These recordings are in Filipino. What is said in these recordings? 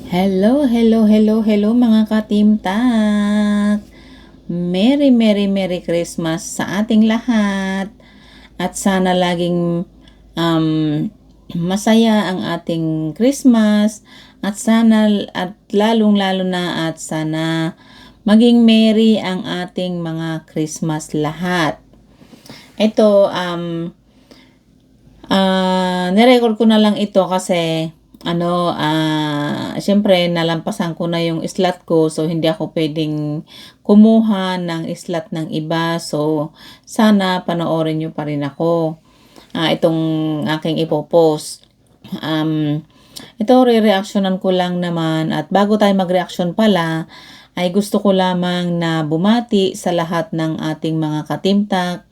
Hello, hello, hello, hello mga katimtak! Merry, Merry, Merry Christmas sa ating lahat! At sana laging um, masaya ang ating Christmas at sana at lalong-lalo na at sana maging merry ang ating mga Christmas lahat. Ito, nirecord ko na lang ito kasi syempre nalampasan ko na yung slot ko, so hindi ako pwedeng kumuha ng slot ng iba. So sana panoorin nyo pa rin ako. Itong aking ipopost. Ito re-reactionan ko lang naman, at bago tayo mag-reaction pala ay gusto ko lamang na bumati sa lahat ng ating mga katimtak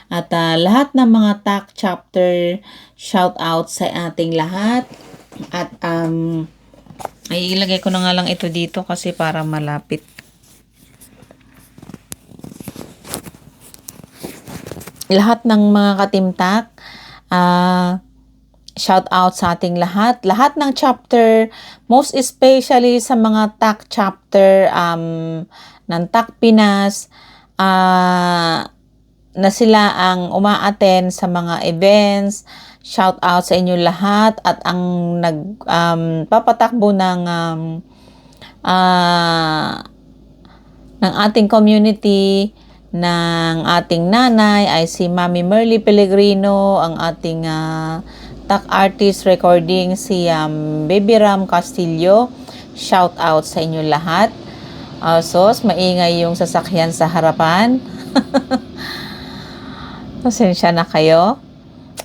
at lahat ng mga TAC chapter. Shout out sa ating lahat. At ay ilagay ko na nga lang ito dito kasi para malapit. Lahat ng mga katimtak, shout out sa ating lahat. Lahat ng chapter, most especially sa mga TAC chapter ng TAC Pinas, na sila ang uma-attend sa mga events. Shout out sa inyo lahat, at ang nagpapatakbo ng ating community, ng ating nanay ay si Mami Merly Pellegrino, ang ating TAC artist recording si Baby Ram Castillo. Shout out sa inyo lahat. Sos, maingay yung sasakyan sa harapan. Pasensya na kayo.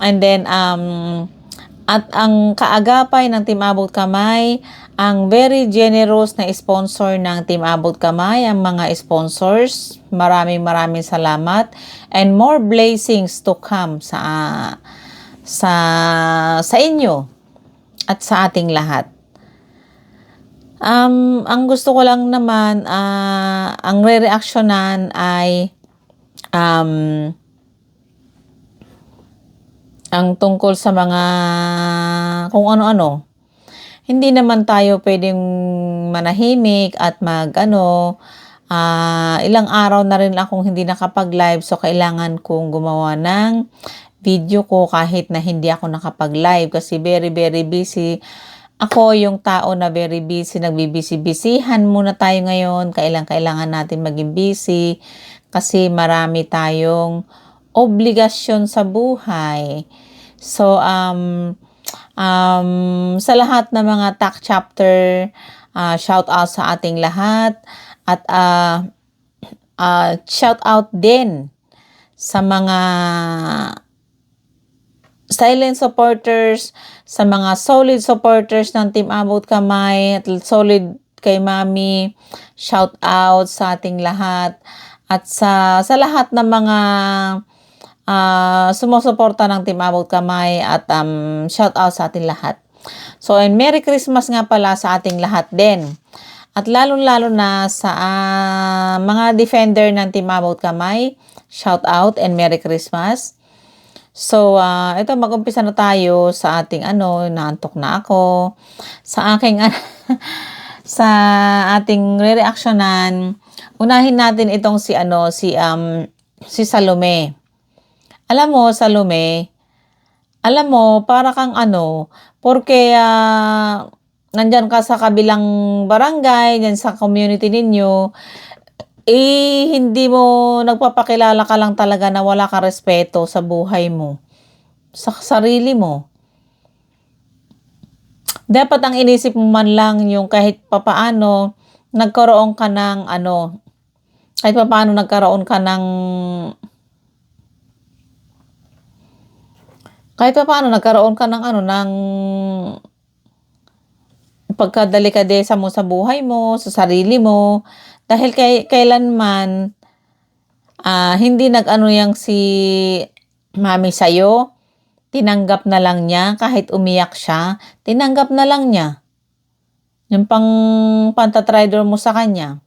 And then, at ang kaagapay ng Team Abot Kamay, ang very generous na sponsor ng Team Abot Kamay, ang mga sponsors, maraming salamat, and more blessings to come sa inyo at sa ating lahat. Ang gusto ko lang naman, ang re-reactionan ay ang tungkol sa mga kung ano-ano. Hindi naman tayo pwedeng manahimik at ilang araw na rin akong hindi nakapag-live, so kailangan kong gumawa ng video ko kahit na hindi ako nakapag-live kasi very busy. Ako yung tao na very busy, nagbibisi-bisihan muna tayo ngayon. Kailangan natin maging busy kasi marami tayong obligasyon sa buhay. So, sa lahat ng mga TAC chapter, shout out sa ating lahat. At shout out din sa mga silent supporters, sa mga solid supporters ng Team Abot Kamay, at solid kay Mami. Shout out sa ating lahat. At sa lahat ng mga sumusuporta ng Team Abot Kamay, at shout out sa ating lahat. So, and Merry Christmas nga pala sa ating lahat din. At lalo na sa mga defender ng Team Abot Kamay, shout out and Merry Christmas. So, ito mag-umpisa na tayo sa ating naantok na ako. Sa aking sa ating re-reactionan, unahin natin itong si Salome. Alam mo, Salome, para kang porque nandyan ka sa kabilang barangay, dyan sa community ninyo, hindi mo nagpapakilala ka lang talaga na wala ka respeto sa buhay mo, sa sarili mo. Dapat ang inisip mo man lang yung kahit papaano nagkaroon ka ng ng pagkadelikadesa mo sa buhay mo, sa sarili mo. Dahil kailanman hindi yang si Mami sa'yo, tinanggap na lang niya. Kahit umiyak siya, tinanggap na lang niya yung pantatrader mo sa kanya.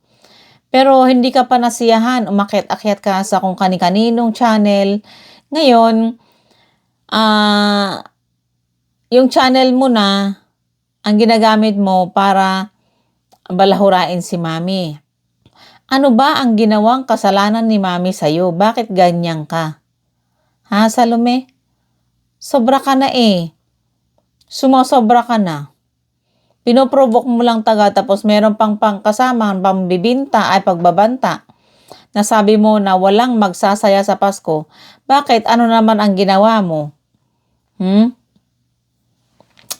Pero hindi ka pa nasiyahan, umakyat-akyat ka sa kung kani-kaninong channel. Ngayon, yung channel mo na ang ginagamit mo para balahurain si mami. Ano ba ang ginawang kasalanan ni mami sa'yo? Bakit ganyan ka? Ha, Salome? Sobra ka na eh. Sumosobra ka na. Pinoprovoke mo lang tapos meron pang kasama, pambibinta ay pagbabanta. Nasabi mo na walang magsasaya sa Pasko. Bakit? Ano naman ang ginawa mo?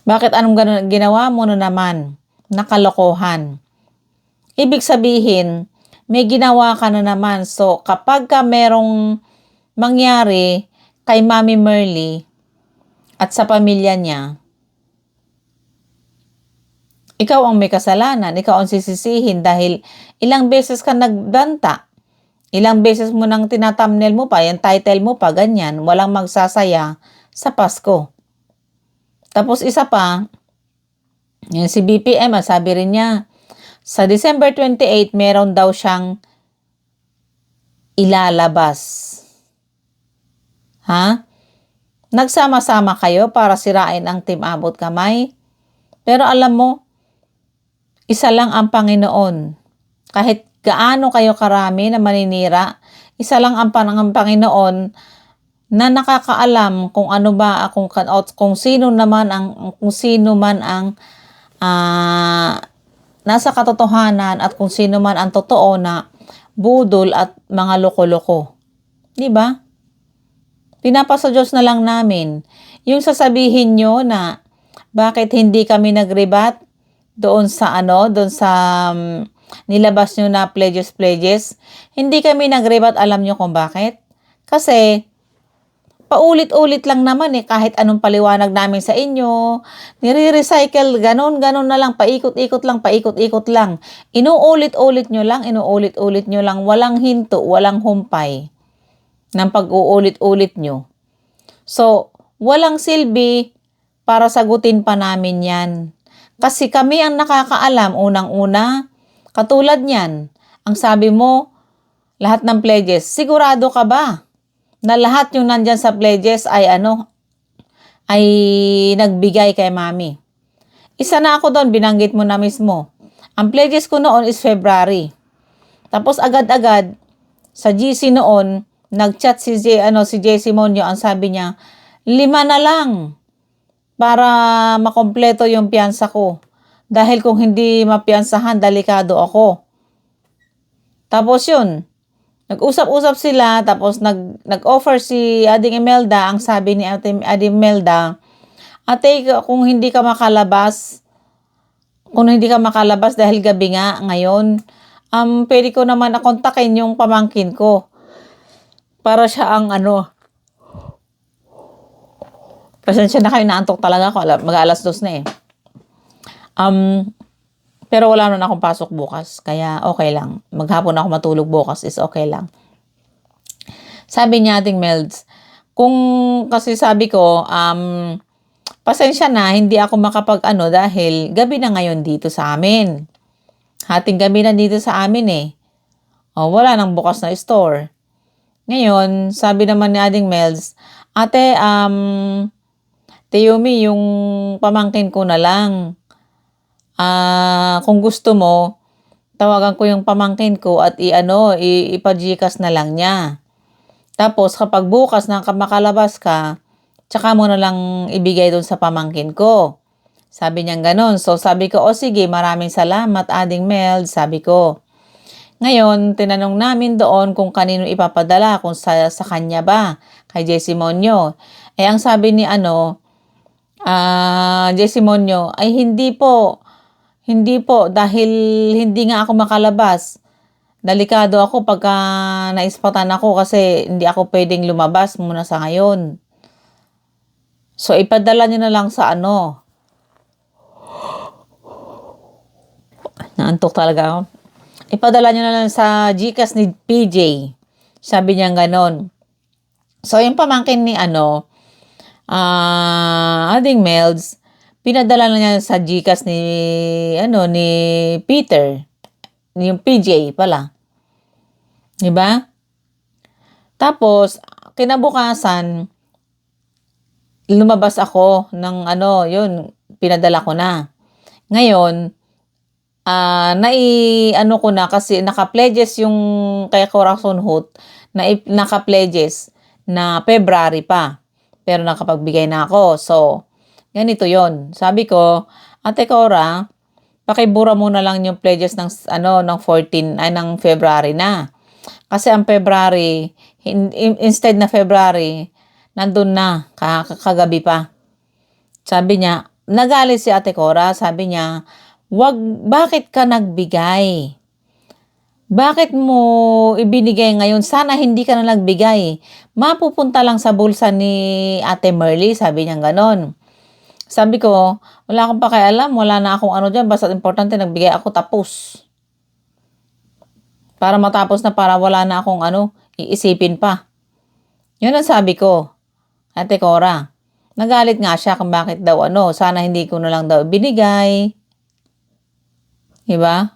Bakit anong ginawa mo na naman? Nakalokohan. Ibig sabihin, may ginawa ka na naman. So, kapag ka merong mangyari kay Mami Merly at sa pamilya niya, ikaw ang may kasalanan, ikaw ang sisisihin dahil ilang beses ka nagbanta. Ilang beses mo nang tinatamnel mo pa, yung title mo pa, ganyan, walang magsasaya sa Pasko. Tapos isa pa, yung si BPM, sabi rin niya, sa December 28, meron daw siyang ilalabas. Ha? Nagsama-sama kayo para sirain ang Team Abot Kamay? Pero alam mo, isa lang ang Panginoon. Kahit gaano kayo karami na maninira, isa lang ang Panginoon na nakakaalam kung ano ba kung sino man ang nasa katotohanan at kung sino man ang totoo na budol at mga loko-loko. 'Di ba? Pinapasa Diyos na lang namin. Yung sasabihin nyo na bakit hindi kami nagrebat doon sa nilabas nyo na pledges. Hindi kami nagrebat, alam nyo kung bakit? Kasi paulit-ulit lang naman kahit anong paliwanag namin sa inyo, nire-recycle, ganon na lang, paikot-ikot lang. Inuulit-ulit nyo lang, walang hinto, walang humpay ng pag-uulit-ulit nyo. So, walang silbi para sagutin pa namin yan. Kasi kami ang nakakaalam, unang-una, katulad niyan, ang sabi mo, lahat ng pledges, sigurado ka ba na lahat yung nandyan sa pledges ay nagbigay kay mami? Isa na ako doon, binanggit mo na mismo. Ang pledges ko noon is February. Tapos agad-agad, sa GC noon, nag-chat si Jessie Monyo, ang sabi niya, 5 na lang para makompleto yung piyansa ko. Dahil kung hindi mapiyansahan, delikado ako. Tapos yun, nag-usap-usap sila, tapos nag-offer si Ading Imelda, ang sabi ni Ading Imelda, ate, kung hindi ka makalabas dahil gabi nga ngayon, pwede ko naman kontakin yung pamangkin ko. Para siya ang pasensya na kayo, naantok talaga ako. Mag-alas 2 na eh. Pero wala naman akong pasok bukas. Kaya okay lang. Maghapon ako matulog bukas is okay lang. Sabi niya, Ating Melds, kasi sabi ko, pasensya na, hindi ako dahil gabi na ngayon dito sa amin. Hating gabi na dito sa amin eh. Wala nang bukas na store. Ngayon, sabi naman ni Ading Melds, ate, Teyumi, yung pamangkin ko na lang. Kung gusto mo, tawagan ko yung pamangkin ko at ipa-GCash na lang niya. Tapos, kapag bukas na makalabas ka, tsaka mo na lang ibigay doon sa pamangkin ko. Sabi niya ganon. So, sabi ko, sige, maraming salamat, Ading Melds, sabi ko. Ngayon, tinanong namin doon kung kanino ipapadala, kung sa kanya ba, kay Jessie Monyo. Ang sabi ni Jessie Monyo, ay hindi po, dahil hindi nga ako makalabas. Delikado ako pagka naispatan ako kasi hindi ako pwedeng lumabas muna sa ngayon. So, ipadala niyo na lang sa naantok talaga ako. Ipadala niyo na lang sa GCash ni PJ. Sabi niya ganon. So, yung pamangkin ni Ading Melds, pinadala na niya sa GCash ni Peter. Yung PJ pala. Diba? Tapos, kinabukasan, lumabas ako ng yun, pinadala ko na. Ngayon, ano ko na kasi naka-pledges yung kay Corazon Hood, naka-pledges na February pa. Pero nakapagbigay na ako. So, ganito yon. Sabi ko, Ate Cora, pakibura mo na lang yung pledges ng 14 ay ng February na. Kasi ang February, instead na February, nandun na, kagabi pa. Sabi niya, nagalit si Ate Cora, sabi niya, bakit ka nagbigay? Bakit mo ibinigay ngayon? Sana hindi ka na nagbigay. Mapupunta lang sa bulsa ni Ate Merly, sabi niya ganon. Sabi ko, wala akong pakialam, wala na akong ano dyan, basta importante nagbigay ako tapos. Para matapos na, para wala na akong iisipin pa. Yun ang sabi ko, Ate Cora. Nagalit nga siya kung bakit daw sana hindi ko na lang daw binigay. Diba?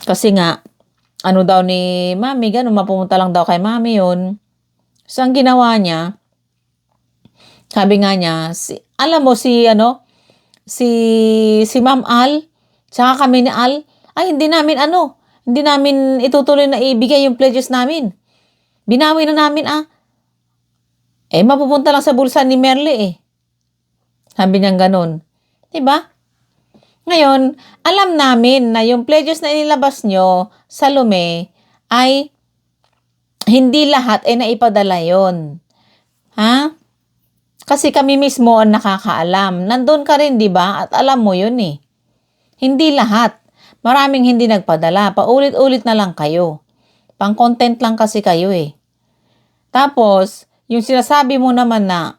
Kasi nga, daw ni Mami, ganun, mapumunta lang daw kay Mami yun. So, ang ginawa niya, sabi nga niya, alam mo si Ma'am Al, tsaka kami ni Al, ay hindi namin itutuloy na ibigay yung pledges namin. Binawi na namin mapupunta lang sa bulsa ni Merly Sabi niya ganun. Diba? Ngayon, alam namin na yung pledges na inilabas nyo sa Lume ay hindi lahat naipadala yon. Ha? Kasi kami mismo ang nakakaalam. Nandun ka rin, di ba? At alam mo yun Hindi lahat. Maraming hindi nagpadala. Paulit-ulit na lang kayo. Pang-content lang kasi kayo Tapos, yung sinasabi mo naman na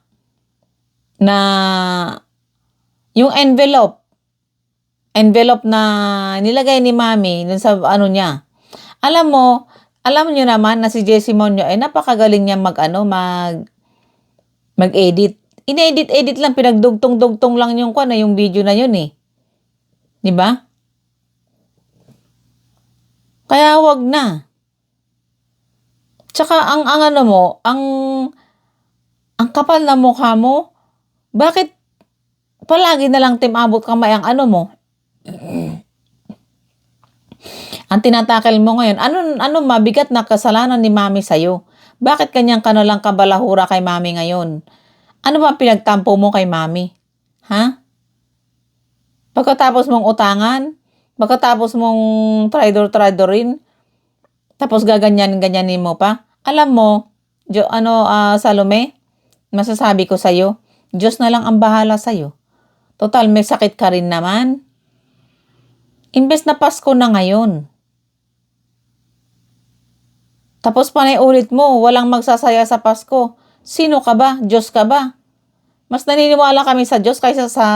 yung envelope na nilagay ni Mami dun sa niya. Alam niyo naman na si Jessie Monyo napakagaling niya mag-edit. Inedit lang, pinagdugtong-dugtong lang yung yung video na yun Di ba? Kaya wag na. Tsaka ang kapal na mukha mo, bakit palagi na lang timabot kamay ang mo? Ang tinatakil mo ngayon, ano mabigat na kasalanan ni Mami sa'yo? Bakit kanyang ka na lang kabalahura kay Mami ngayon? Ano ba pinagtampo mo kay Mami? Ha? Pagkatapos mong utangan, pagkatapos mong traitor-traidorin, tapos gaganyan-ganyanin mo pa. Alam mo, Salome, masasabi ko sa'yo, Diyos na lang ang bahala sa'yo. Total, may sakit ka rin naman. Imbes na Pasko na ngayon. Tapos panay ulit mo, walang magsasaya sa Pasko. Sino ka ba? Diyos ka ba? Mas naniniwala kami sa Diyos kaysa sa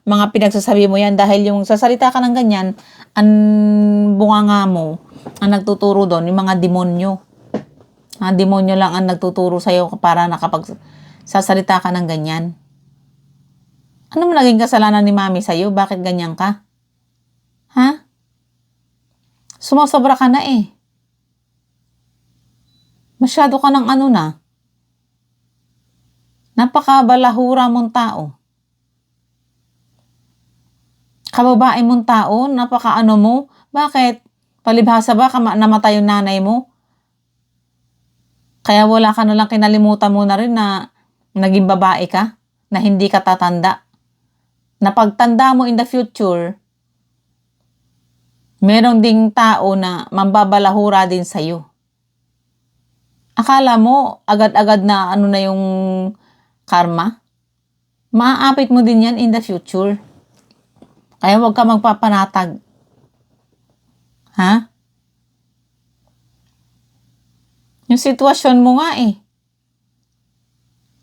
mga pinagsasabi mo yan dahil yung sasalita ka ng ganyan, ang bunganga mo, ang nagtuturo doon, yung mga demonyo. Demonyo lang ang nagtuturo sa'yo para nakapagsasalita ka ng ganyan. Ano mo naging kasalanan ni Mami sa'yo? Bakit ganyan ka? Ha? Sumasobra ka na Masyado ka ng na. Napakabalahura mong tao. Kababae mong tao, mo. Bakit? Palibhasa ba namatay yung nanay mo? Kaya wala ka na lang, kinalimutan mo na rin na naging babae ka, na hindi ka tatanda. Na pagtanda mo in the future, meron ding tao na mambabalahura din sa'yo. Akala mo, agad-agad na na yung karma? Maaapit mo din yan in the future. Kaya huwag ka magpapanatag. Ha? Yung sitwasyon mo nga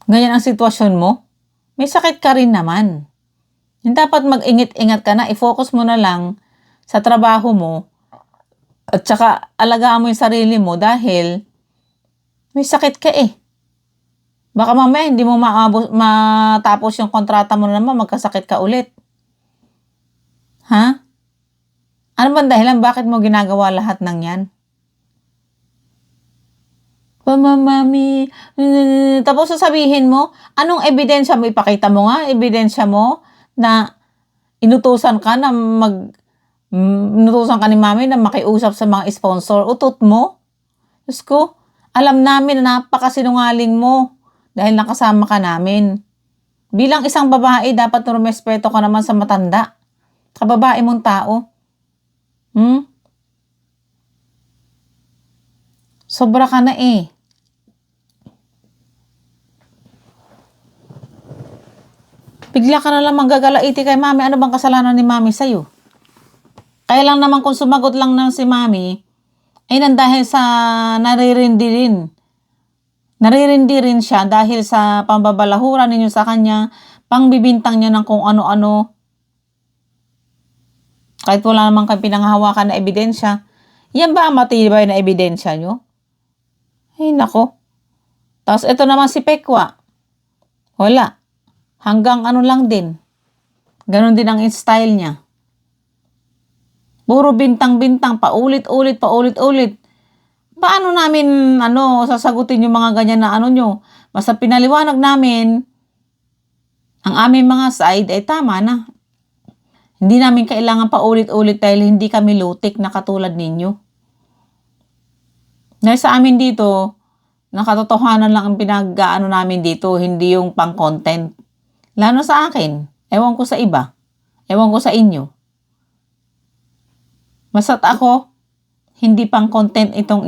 Ganyan ang sitwasyon mo. May sakit ka rin naman. Yung dapat mag-ingat-ingat ka na, i-focus mo na lang sa trabaho mo at saka alagaan mo yung sarili mo dahil may sakit ka Baka mamaya hindi mo matapos yung kontrata mo na naman, magkasakit ka ulit. Ha? Ano bang dahilan? Bakit mo ginagawa lahat ng yan? Mami, tapos sasabihin mo, anong ebidensya mo? Ipakita mo nga, ebidensya mo na inutusan ka na inutusan ka ni mami na makiusap sa mga sponsor. Utot mo? Diyos ko, alam namin na napakasinungaling mo dahil nakasama ka namin. Bilang isang babae, dapat rumespeto ka naman sa matanda. Kababae mong tao. Sobra ka na eh. Bigla ka na lang manggagalaiti kay mami. Ano bang kasalanan ni mami sa'yo? Kaya lang naman kung sumagot lang ng si mami, ay dahil sa naririndi rin. Naririndi rin siya dahil sa pambabalahura ninyo sa kanya, pangbibintang niya ng kung ano-ano. Kahit wala naman kayo pinanghahawakan na ebidensya. Yan ba ang matibay na ebidensya nyo? Ay, nako. Tapos ito naman si Pekwa. Wala. Hanggang ano lang din. Ganon din ang style niya. Puro bintang-bintang, paulit-ulit. Paano namin, sasagutin yung mga ganyan na nyo? Basta pinaliwanag namin, ang aming mga side ay tama na. Hindi namin kailangan paulit-ulit dahil hindi kami lutik na katulad ninyo. Dahil sa amin dito, nakatotohanan lang ang pinag-aano namin dito, hindi yung pang-content. Lalo sa akin, ewan ko sa iba, ewan ko sa inyo. Basta't ako, hindi pang content itong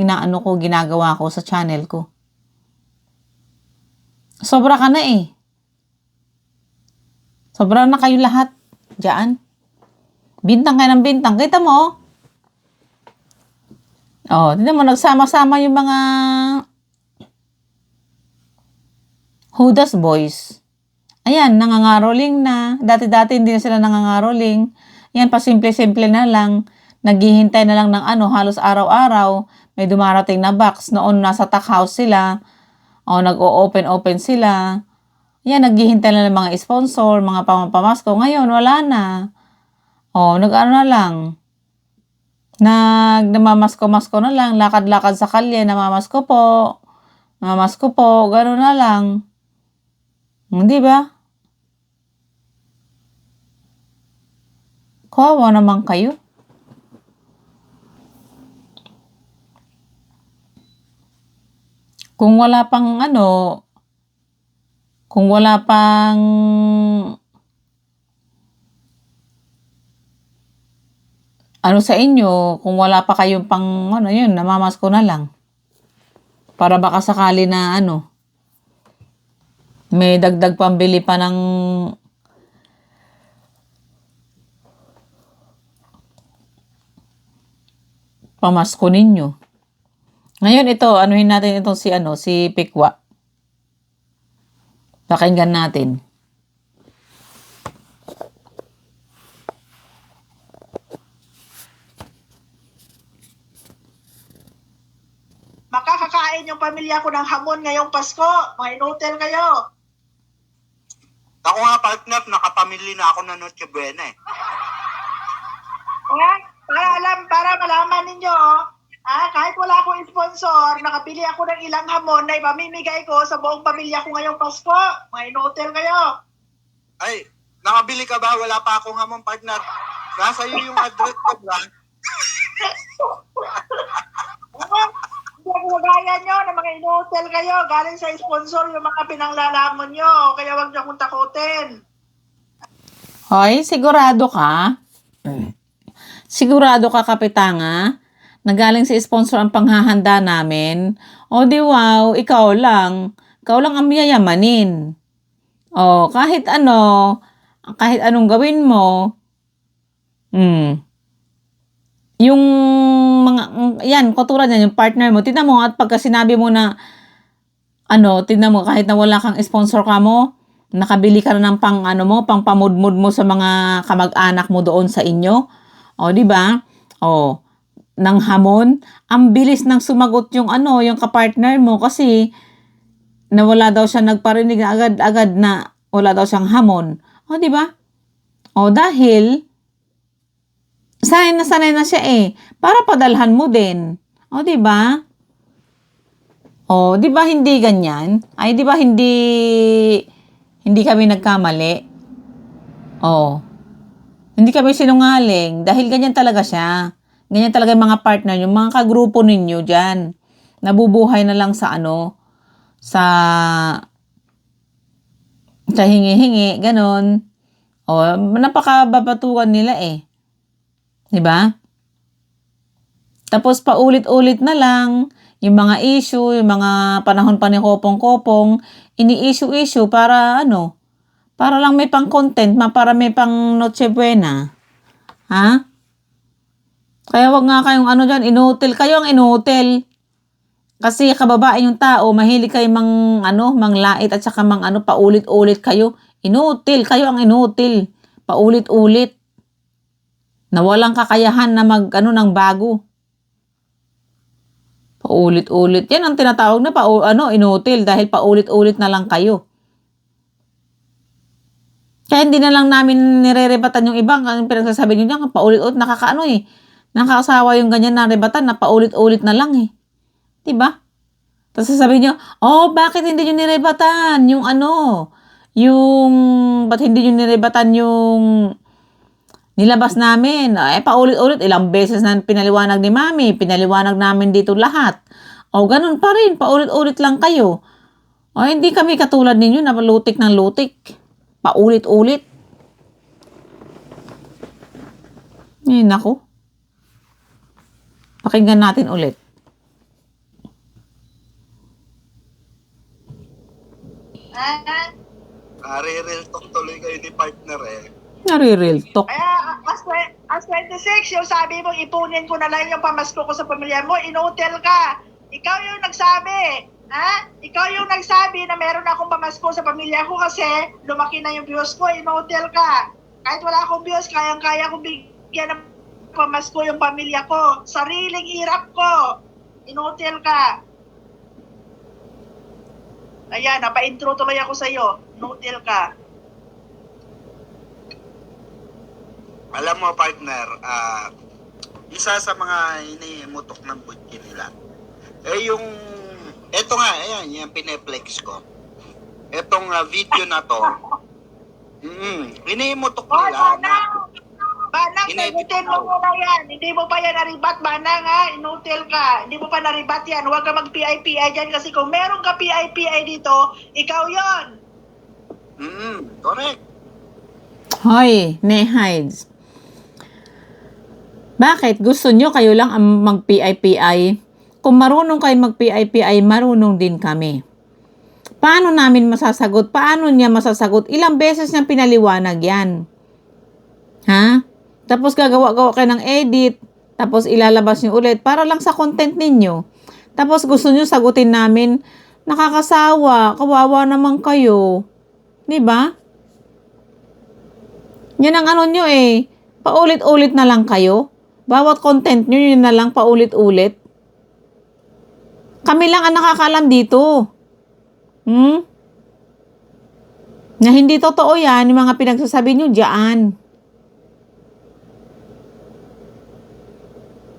ginagawa ko sa channel ko. Sobra ka na eh. Sobra na kayo lahat. Diyan. Bintang kayo ng bintang. Kita mo? Tignan mo, nagsama-sama yung mga Judas boys. Ayan, nangangaroling na. Dati-dati hindi na sila nangangaroling. Yan, pasimple-simple na lang. Naghihintay na lang ng halos araw-araw. May dumarating na box. Noon nasa tech house sila. Nag-o-open sila. Yan, naghihintay na ng mga sponsor, mga pamamasko. Ngayon, wala na. Nag-ano na lang. Namamasko-masko na lang. Lakad-lakad sa kalye. Namamasko po. Gano'n na lang. Hindi ba? Kawawa naman kayo. Kung wala pang sa inyo, kung wala pa kayong pang yun, namamasko na lang. Para baka sakali na may dagdag pambili pa ng pamasko ninyo. Ngayon ito, anuhin natin itong si Pikwa. Pakinggan natin. Makakakain yung pamilya ko ng hamon ngayong Pasko. Mga in-hotel kayo. Ako nga, partner, nakapamili na ako ng Noche Buena eh. Para malaman ninyo, kahit wala akong sponsor, nakapili ako ng ilang hamon na ipamimigay ko sa buong pamilya ko ngayong Pasko. Mga in-hotel kayo. Ay, nakabili ka ba? Wala pa akong hamon, partner. Nasa iyo yung address ko ba? Hindi ako magaya nyo na mga in-hotel kayo. Galing sa sponsor yung mga pinanglalamon nyo. Kaya wag nyo akong takutin. Hoy, sigurado ka? Sigurado ka, Kapitanga? Nagaling sa sponsor ang panghahanda namin? Di wow, ikaw lang. Ikaw lang ang yayamanin. Kahit anong gawin mo, yung mga, yan, katulad yan, yung partner mo, tignan mo, at pagka sinabi mo na, tignan mo, kahit na wala kang sponsor ka mo, nakabili ka na ng pang pamudmud mo sa mga kamag-anak mo doon sa inyo. Di ba? Ng hamon, ang bilis nang sumagot yung yung kapartner mo kasi nawala daw siya nagparinig na agad-agad na wala daw siyang hamon. Di ba? Dahil sanay na siya para padalhan mo din. Di ba? Oh, 'di ba hindi ganyan? Ay, 'di ba hindi kami nagkamali? Oh, hindi kami sinungaling dahil ganyan talaga siya. Ganyan talaga yung mga partner niyo, mga kagrupo ninyo diyan. Nabubuhay na lang sa ano, sa hingi-hingi, gano'n. Oh, napakababatugan nila eh, 'di ba? Tapos paulit-ulit na lang yung mga issue, yung mga panahon pa ni Kopong-Kopong, ini-issue-issue para ano, para lang may pang-content, para may pang Noche Buena. Ha? Kaya wag nga kayong ano dyan, inutil. Kayo ang inutil. Kasi kababae yung tao, mahilig kayo manglait at saka paulit-ulit kayo. Inutil. Kayo ang inutil. Paulit-ulit. Na walang kakayahan na ng bago. Paulit-ulit. Yan ang tinatawag na inutil dahil paulit-ulit na lang kayo. Kaya hindi na lang namin nirerebatan yung ibang pinagsasabi nyo dyan, paulit-ulit, nakakasawa yung ganyan na rebatan na paulit-ulit na lang eh. Diba? Tapos sasabihin nyo, bakit hindi nyo nirebatan ba't hindi nyo nirebatan yung nilabas namin? Paulit-ulit, ilang beses na pinaliwanag ni Mami, pinaliwanag namin dito lahat. Ganun pa rin, paulit-ulit lang kayo. Hindi kami katulad ninyo na lutik ng lutik. Paulit-ulit. Naku. Pakinggan natin ulit. Nare-real talk tuloy kayo ni partner eh. Nare-real talk. Kaya, as 26, yung sabi mo, ipunin ko na lang yung pamasko ko sa pamilya mo, inutil ka. Ikaw yung nagsabi. Ha? Ikaw yung nagsabi na meron akong pamasko sa pamilya ko kasi lumaki na yung views ko, inutil ka. Kahit wala akong views, kayang-kaya kong bigyan ng pamasko yung pamilya ko. Sariling hirap ko. Inutil ka. Ayan, napa-intro tuloy ako sa'yo. Inutil ka. Alam mo partner, isa sa mga inimutok ng budget nila, eto nga, ayan, yung pineplex ko. Etong video na to, inimutok nila na, Banang, sagutin mo muna yan. Hindi mo pa yan naribat, Banang ha. Inutil ka. Hindi mo pa naribat yan. Huwag ka mag-PI-PI dyan kasi kung meron ka PI-PI dito, ikaw yon. Correct. Hoy, Nehides. Bakit? Gusto nyo kayo lang ang mag-PI-PI? Kung marunong kayo mag-PI-PI, marunong din kami. Paano namin masasagot? Paano niya masasagot? Ilang beses niyang pinaliwanag yan. Ha? Tapos gagawa kayo ng edit. Tapos ilalabas niyo ulit para lang sa content ninyo. Tapos gusto niyo sagutin namin, nakakasawa, kawawa naman kayo. 'Di ba? Yan ang nyo eh. Paulit-ulit na lang kayo. Bawat content nyo, yun na lang paulit-ulit. Kami lang ang nakakaalam dito. Na hindi totoo yan, yung mga pinagsasabi nyo dyan.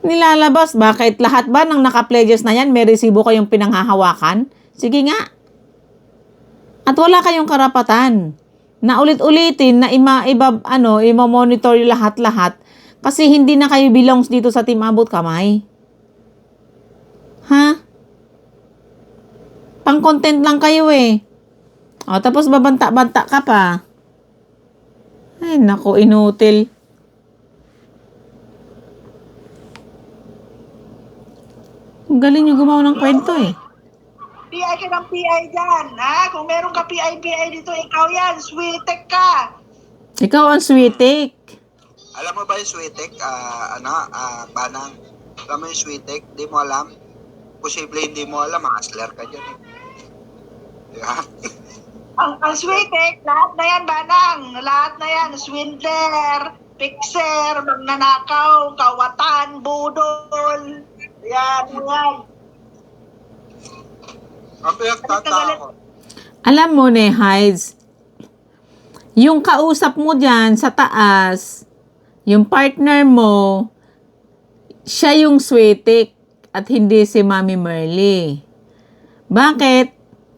Nilalabas, bakit lahat ba ng naka-pledges na yan, may resibo kayong pinanghahawakan? Sige nga. At wala kayong karapatan na ulit-ulitin na i-monitor yung lahat-lahat kasi hindi na kayo belongs dito sa Team Abot Kamay. Ha? Pang-content lang kayo eh. Tapos babanta-banta ka pa. Ay, naku, inutil. Ang galing yung gumawa ng kwento eh. PI ka ng PI dyan, ha? Kung meron ka PI dito, ikaw yan. Sweetek ka. Ikaw ang sweetek. Alam mo ba yung sweetek? Banang. Alam mo yung sweetek? Di mo alam? Posible hindi mo alam, hustler ka dyan eh. Diba? Ang sweetek, lahat na yan, Banang. Lahat na yan. Swindler, fixer, magnanakaw, kawatan, budol. Yan. Ang pinagtatao. Alam mo, Nehides, yung kausap mo dyan sa taas, yung partner mo, siya yung sweetik at hindi si Mami Merly. Bakit?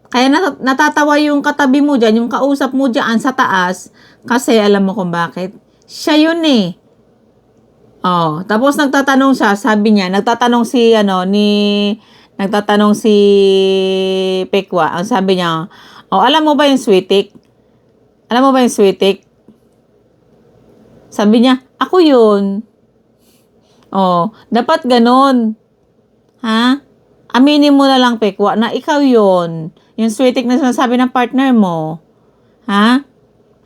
Kaya natatawa yung katabi mo dyan, yung kausap mo dyan sa taas. Kasi alam mo kung bakit? Siya yun eh. Oh, tapos nagtatanong siya, sabi niya, nagtatanong si Pekwa. Ang sabi niya, oh, alam mo ba yung sweetik? Alam mo ba yung sweetik? Sabi niya, ako yun. Oh, dapat ganun. Ha? Aminin mo na lang, Pekwa, na ikaw yun. Yung sweetik na sinasabi ng partner mo. Ha?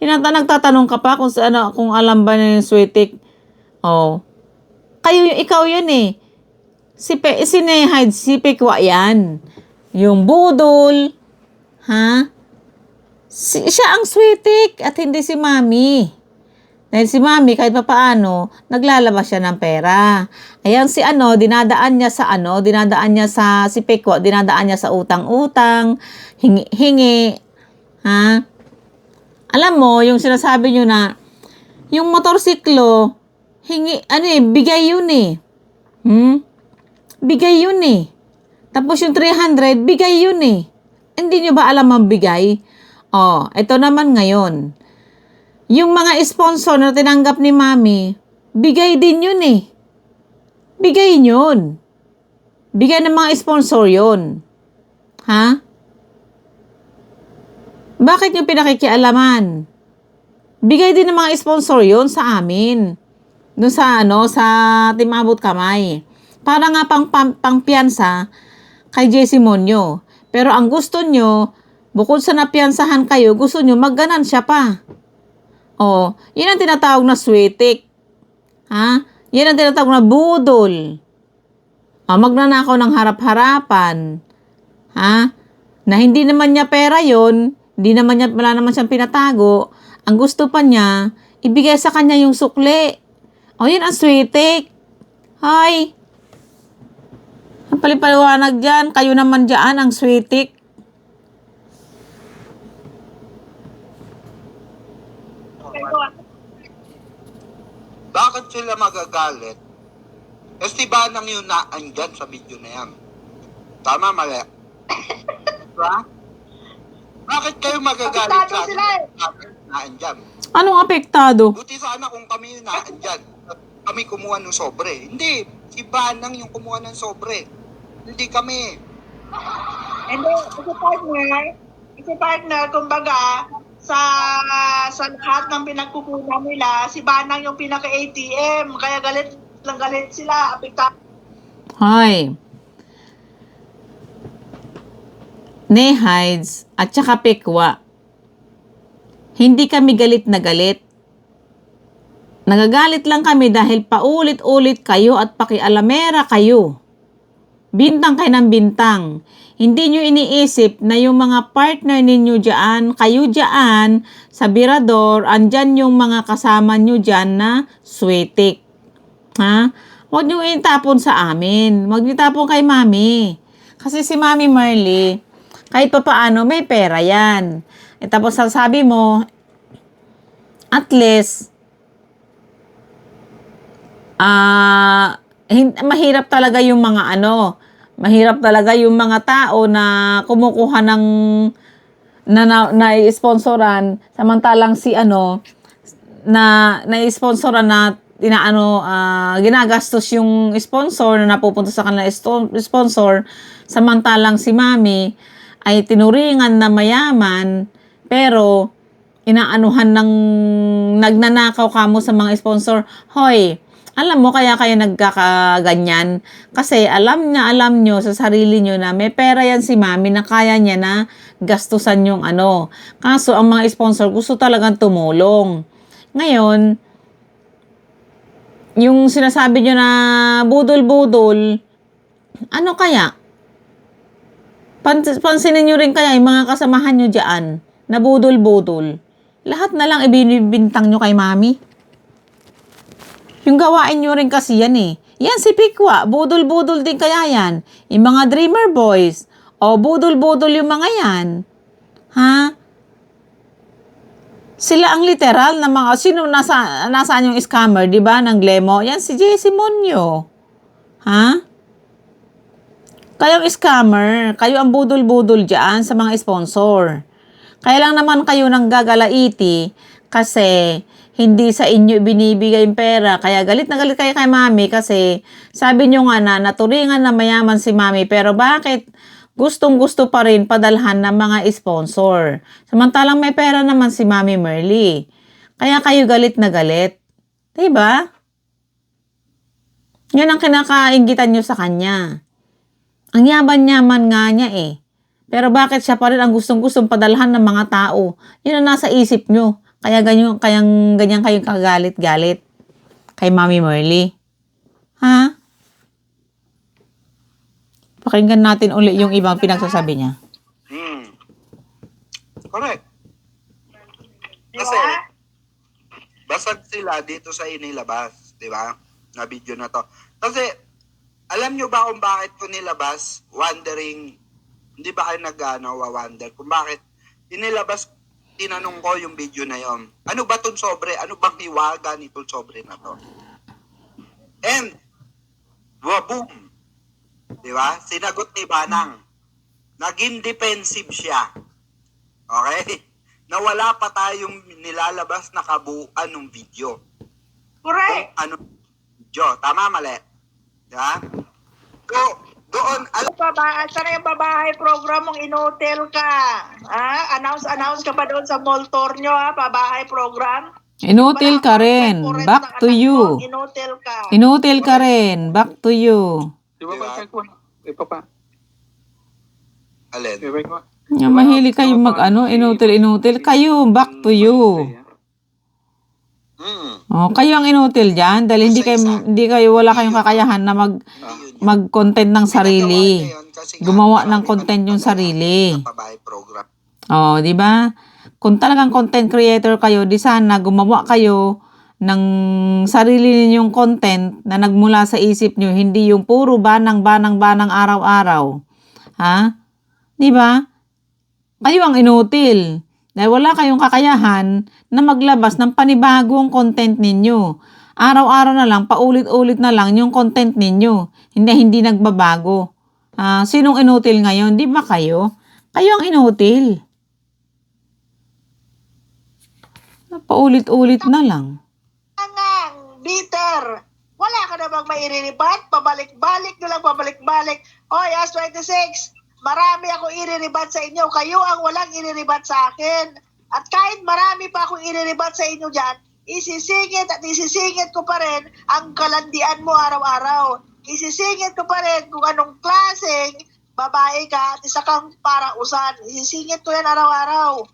Nagtatanong ka pa kung alam ba na yung sweetik. Oh. Ikaw yun eh. Si Nehide, si Pekwa yan. Yung budol. Ha? Siya ang sweetik at hindi si Mami. Dahil si Mami, kahit pa paano, naglalabas siya ng pera. Ayan dinadaan niya sa si Pekwa, dinadaan niya sa utang-utang, hingi. Ha? Alam mo, yung sinasabi niyo na, yung motorsiklo, bigay yun eh. Bigay yun eh. Tapos yung 300, bigay yun eh. Hindi niyo ba alam ang bigay? Oh, ito naman ngayon. Yung mga sponsor na tinanggap ni Mami, bigay din yun eh. Bigay yun. Bigay ng mga sponsor yun. Ha? Bakit nyo pinakikialaman? Bigay din ng mga sponsor yun sa amin. Doon sa Team Abot Kamay. Para nga pang piyansa kay Jessie Monyo. Pero ang gusto nyo, bukod sa napiyansahan kayo, gusto nyo magganansya pa. Oh, yun ang tinatawag na sweetik. Ha? Yan ang tinatawag na budol. Oh, magnanakaw ng harap-harapan. Ha? Na hindi naman niya pera yon, wala naman siyang pinatago. Ang gusto pa niya, ibigay sa kanya yung sukli. Oh, yun ang sweetik. Hay. Ang palipaliwanag dyan, kayo naman dyan ang sweetik. Bakit sila magagalit? Kasi ba nang yun naandyan sa video na yan? Tama, mali? Diba? Bakit kayo magagalit Apektado sila eh. Naandyan? Anong apektado? Buti sana kung kami yung naandyan. Kami kumuha ng sobre. Hindi. Si Banang yung kumuha ng sobre. Hindi kami. Hindi, kasi partner, kumbaga, sa lahat ng pinagkukunan nila, si Banang yung pinaka-ATM. Kaya galit sila. Apektado. Hoy. Nehides at saka Pekwa. Hindi kami galit na galit. Nagagalit lang kami dahil paulit-ulit kayo at pakialamera kayo. Bintang kayo ng bintang. Hindi nyo iniisip na yung mga partner ninyo dyan, kayo dyan, sa Birador, andyan yung mga kasama nyo dyan na sweetik. Ha? Huwag nyo itapon sa amin. Huwag nyo itapon kay Mami. Kasi si Mami Marley, kahit pa paano, may pera yan. E tapos sabi mo, at least, mahirap talaga yung mga tao na kumukuha ng na-sponsoran samantalang na-sponsoran na ginagastos yung sponsor na napupunta sa kanila sponsor samantalang si Mami ay tinuringan na mayaman pero inaanuhan ng nagnanakaw kamo sa mga sponsor. Hoy, alam mo kaya kayo nagkakaganyan? Kasi alam nyo sa sarili nyo na may pera yan si Mami na kaya niya na gastusan yung Kaso ang mga sponsor gusto talagang tumulong. Ngayon, yung sinasabi nyo na budol-budol, ano kaya? Pansinin nyo rin kaya yung mga kasamahan nyo dyan na budol-budol. Lahat na lang ibinibintang nyo kay Mami. Yung gawain nyo rin kasi yan eh. Yan si Pekwa, budol-budol din kaya yan. Yung mga Dreamer Boys, budol-budol yung mga yan. Ha? Sila ang literal na mga, sino nasaan yung scammer, di ba, ng Glemo? Yan si Jessie Monyo. Ha? Kayong scammer, kayo ang budol-budol dyan sa mga sponsor. Kaya lang naman kayo nang gagalaiti kasi hindi sa inyo binibigay yung pera. Kaya galit na galit kayo kay mami kasi sabi nyo nga na naturingan na mayaman si mami. Pero bakit gustong-gusto pa rin padalhan ng mga sponsor? Samantalang may pera naman si Mami Merly. Kaya kayo galit na galit. Diba? Yan ang kinakainggitan nyo sa kanya. Ang yaman-yaman nga niya eh. Pero bakit siya pa rin ang gustong-gustong padalhan ng mga tao? Yun ang nasa isip nyo. Kaya ganyan kayong kagalit-galit kay Mami Merly. Ha? Pakinggan natin uli yung ibang pinagsasabi niya. Correct. Di Kasi, ba? basag sila dito sa inilabas, di ba? Na video na to. Kasi, alam nyo ba kung bakit ko nilabas? Wondering, hindi ba kayo nag-wonder kung bakit inilabas, tinanong ko yung video na yon. Ano ba itong sobre? Ano bang hiwaga nitong sobre na to? And, boom! Di ba? Sinagot ni Banang. Naging defensive siya. Okay? Na wala pa tayong nilalabas na kabuuan ng video. Correct. Ano video? Tama, mali? Di ba? Doon, alam Sana yung pabahay program mong inotel ka? Ha? Announce ka pa doon sa mall tour nyo, ha? Pabahay program? Inutil ka rin. Back to you. Inotel ka. Inutil ka rin. Back to you. Di ba ba ko? Ipa pa. alin. Di ba ko? Mahilig kayo inutil. Kayo, back to you. Kayo ang inutil dyan dahil wala kayong kakayahan na mag-content ng sarili. Gumawa ng content yung sarili. Pabahay program. Di ba? Kung talagang content creator kayo, di sana gumawa kayo ng sarili ninyong content na nagmula sa isip nyo, hindi yung puro banang araw-araw. Ha? Di ba? Kayo ang inutil. Dahil wala kayong kakayahan na maglabas ng panibagong content ninyo. Araw-araw na lang, paulit-ulit na lang yung content ninyo. Hindi nagbabago. Sinong inutil ngayon? Di ba kayo? Kayo ang inutil. Paulit-ulit na lang. Bitter. Wala ka namang mairiribat. Pabalik-balik nyo lang, pabalik-balik. Hoy, AS26, marami ako iriribat sa inyo. Kayo ang walang iriribat sa akin. At kahit marami pa akong iriribat sa inyo dyan, isisingit ko pa rin ang kalandian mo araw-araw. Isisingit ko pa rin kung anong klaseng babae ka at isa kang parausan. Isisingit ko yan araw-araw.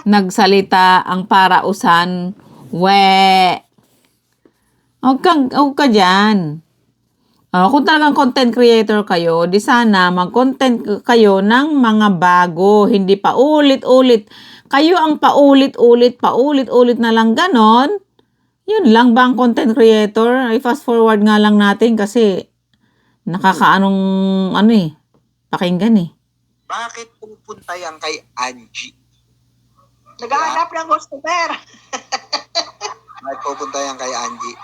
Nagsalita ang parausan. Huwag ka dyan. Kung talagang content creator kayo, di sana mag-content kayo ng mga bago, hindi pa ulit-ulit. Kayo ang paulit-ulit na lang ganon. Yun lang ba ang content creator? I-fast forward nga lang natin kasi nakakaanong pakinggan eh. Bakit pupunta yan kay Angie? Naghahanap ng customer. Bakit pupunta yan kay Angie?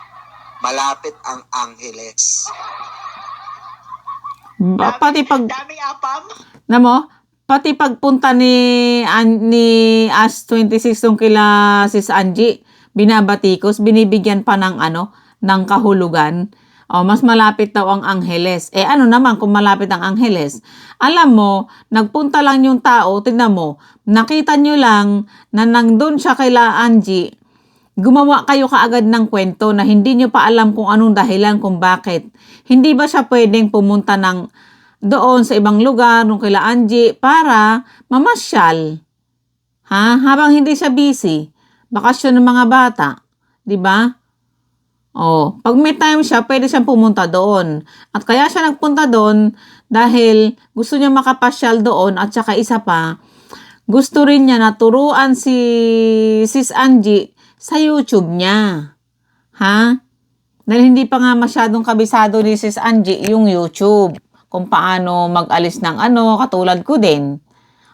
Malapit ang Angeles. Daming apam. Pati pagpunta ni As26 tong kila Sis Angie, binabatikos, binibigyan pa ng ng kahulugan. Mas malapit daw ang Angeles. Ano naman kung malapit ang Angeles? Alam mo, nagpunta lang yung tao, tingnan mo, nakita nyo lang na nandun siya kila Angie, gumawa kayo kaagad ng kwento na hindi nyo pa alam kung anong dahilan kung bakit. Hindi ba siya pwedeng pumunta doon sa ibang lugar nung kila Angie para mamasyal? Habang hindi siya busy, bakasyon ng mga bata, di ba? Pag may time siya, pwede siyang pumunta doon. At kaya siya nagpunta doon dahil gusto niya makapasyal doon at saka isa pa, gusto rin niya na turuan si Sis Angie sa YouTube niya. Dahil hindi pa nga masyadong kabisado ni Sis Angie yung YouTube. Kung paano mag-alis ng katulad ko din.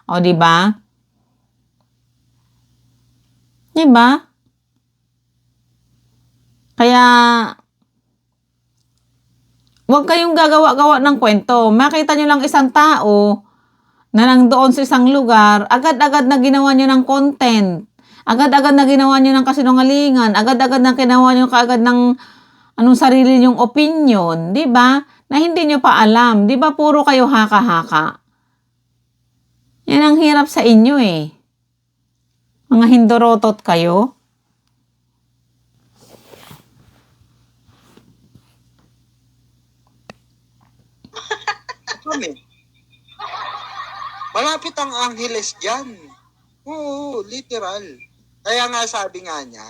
Di ba? Di ba? Kaya, Huwag kayong gagawa-gawa ng kwento. Makita nyo lang isang tao na nandoon sa isang lugar, agad-agad na ginawa nyo ng content. Agad-agad na ginawa nyo ng kasinungalingan. Agad-agad na ginawa nyo kaagad ng anong sarili nyong opinion. Di ba? Na hindi nyo pa alam. Di ba puro kayo haka-haka? Yan ang hirap sa inyo eh. Mga hindorotot kayo. Kami. Malapit ang Angeles dyan. Oo, literal. Kaya nga sabi nga niya,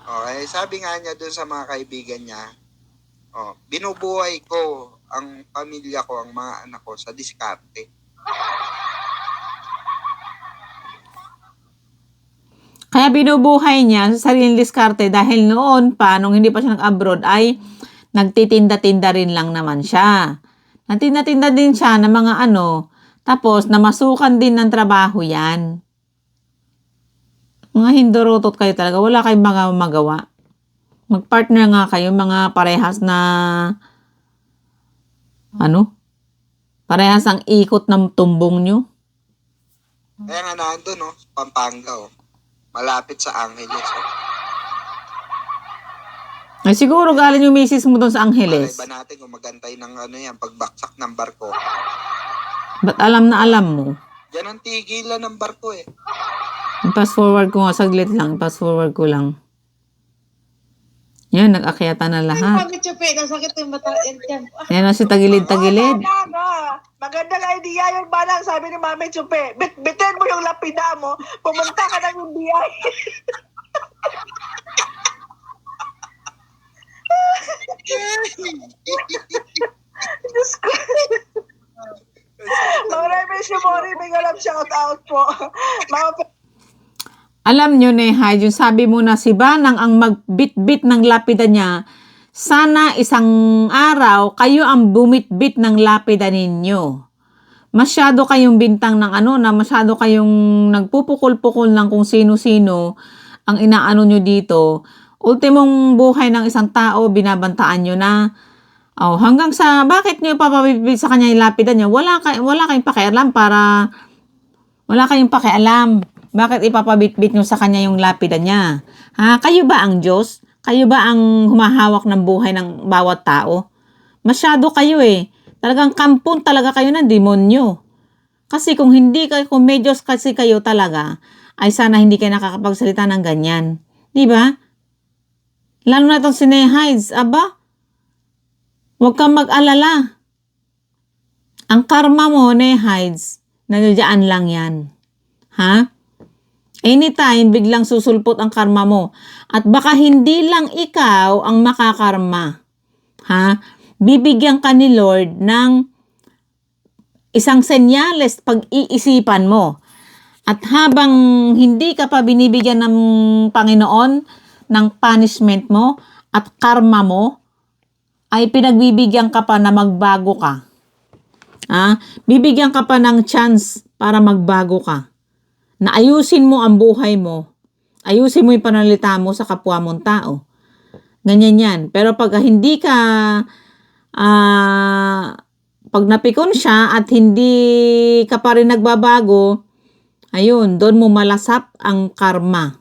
okay, sabi nga niya dun sa mga kaibigan niya, binubuhay ko ang pamilya ko, ang mga anak ko sa diskarte. Kaya binubuhay niya sa sariling diskarte dahil noon pa, nung hindi pa siya nag-abroad, ay nagtitinda-tinda rin lang naman siya. Nagtinda-tinda din siya ng mga tapos namasukan din ng trabaho yan. Mga hindorotot kayo talaga, wala kayong mga magawa. Mag-partner nga kayo, mga parehas na, parehas ang ikot ng tumbong nyo. Kaya nga nandun, Pampanga, malapit sa Angeles. Ay siguro galing yung misis mo doon sa Angeles. Malay ba natin kung magantay ng pagbaksak ng barko? Ba't alam na alam mo? Yan ang tigilan ng barko eh. I-pass forward ko nga, saglit lang. I-pass forward ko lang. Yan, nag-akyata na lahat. Bakit yung pena? Sakit yung mata. Yan na si tagilid-tagilid. Magandang idea yung banang, sabi ni Mami Chupe. Bitin mo yung lapida mo, pumunta ka ng yung biyay. Diyos ko. Maraming si Mori, may galap shout out po. Alam nyo, Nehay, yung sabi mo na si Banang ang magbitbit ng lapida niya, sana isang araw kayo ang bumitbit ng lapida ninyo. Masyado kayong bintang ng na masyado kayong nagpupukol-pukol ng kung sino-sino ang inaano nyo dito. Ultimong buhay ng isang tao, binabantaan nyo na. Hanggang sa, bakit nyo papabitbit sa kanya yung lapida niya? Wala kayong pakialam wala kayong pakialam. Bakit ipapabitbit nyo sa kanya yung lapida niya? Kayo ba ang Diyos? Kayo ba ang humahawak ng buhay ng bawat tao? Masyado kayo eh. Talagang kampon talaga kayo ng demonyo. Kasi kung may Diyos kasi kayo talaga, ay sana hindi kayo nakakapagsalita ng ganyan. Di ba? Lalo na itong si Nehides. Aba, huwag kang mag-alala. Ang karma mo, Nehides, nandiyan lang yan. Anytime, biglang susulpot ang karma mo. At baka hindi lang ikaw ang makakarma. Bibigyan ka ni Lord ng isang senyales pag-iisipan mo. At habang hindi ka pa binibigyan ng Panginoon ng punishment mo at karma mo, ay pinagbibigyan ka pa na magbago ka. Bibigyan ka pa ng chance para magbago ka. Na ayusin mo ang buhay mo. Ayusin mo yung pananalita mo sa kapwa mong tao. Ganyan yan. Pero pag hindi ka, pag napikon siya at hindi ka pa rin nagbabago, ayun, doon mo malasap ang karma.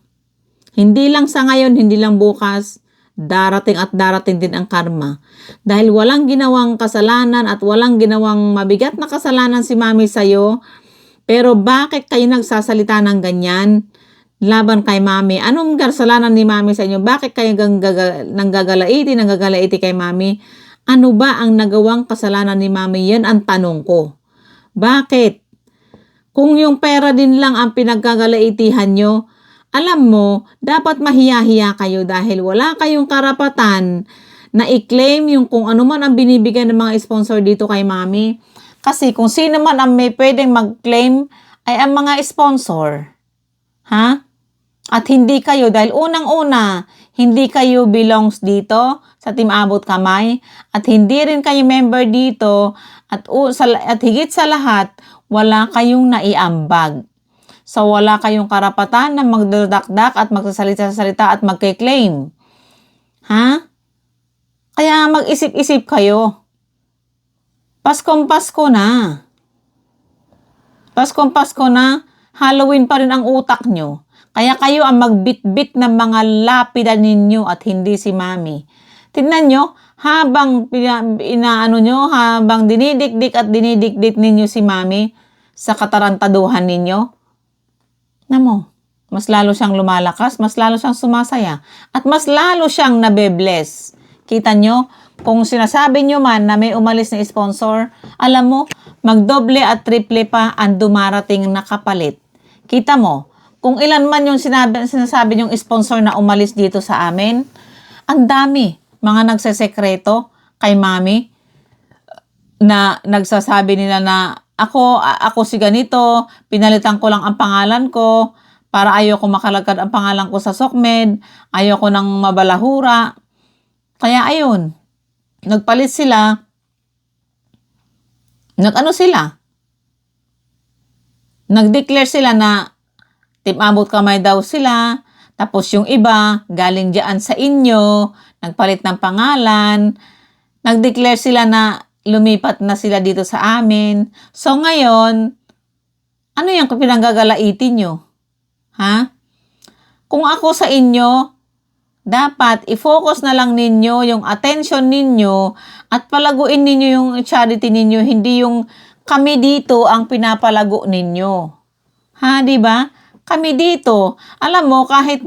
Hindi lang sa ngayon, hindi lang bukas, darating at darating din ang karma. Dahil walang ginawang kasalanan at walang ginawang mabigat na kasalanan si Mami sa'yo, pero bakit kayo nagsasalita ng ganyan laban kay Mami? Anong kasalanan ni Mami sa inyo? Bakit kayo nanggagalaiti kay Mami? Ano ba ang nagawang kasalanan ni Mami? Yan ang tanong ko. Bakit? Kung yung pera din lang ang pinaggagalaitihan nyo, alam mo, dapat mahiya-hiya kayo dahil wala kayong karapatan na i-claim yung kung ano man ang binibigay ng mga sponsor dito kay Mami. Kasi kung sino man ang may pwedeng mag-claim ay ang mga sponsor. At hindi kayo, dahil unang-una, hindi kayo belongs dito sa Team Abot Kamay at hindi rin kayo member dito at higit sa lahat, wala kayong naiambag. So wala kayong karapatan na magdadakdak at magsasalita-salita at magke-claim. Kaya mag-isip-isip kayo. Paskong Pasko na. Paskong Pasko na, Halloween pa rin ang utak nyo. Kaya kayo ang magbitbit ng mga lapida ninyo at hindi si Mami. Tingnan nyo, habang habang dinidikdik at dinidikdik ninyo si Mami sa katarantaduhan ninyo, namo, mas lalo siyang lumalakas, mas lalo siyang sumasaya, at mas lalo siyang nabe-bless. Kita nyo, kung sinasabi nyo man na may umalis na sponsor, alam mo, magdoble at triple pa ang dumarating na kapalit. Kita mo, kung ilan man yung sinasabi yung sponsor na umalis dito sa amin, ang dami mga nagsesekreto kay Mami na nagsasabi nila na ako si ganito, pinalitan ko lang ang pangalan ko para ayoko makalagad ang pangalan ko sa SOCMED, ayoko nang mabalahura. Kaya ayun, nagpalit sila, nag-declare sila na Team Abot Kamay daw sila, tapos yung iba, galing dyan sa inyo, nagpalit ng pangalan, nag-declare sila na lumipat na sila dito sa amin. So ngayon, ano yung pinanggagalaitin nyo? Ha? Kung ako sa inyo, dapat i-focus na lang ninyo yung attention ninyo at palaguin ninyo yung charity ninyo, hindi yung kami dito ang pinapalago ninyo. Ha, di ba? Kami dito, alam mo, kahit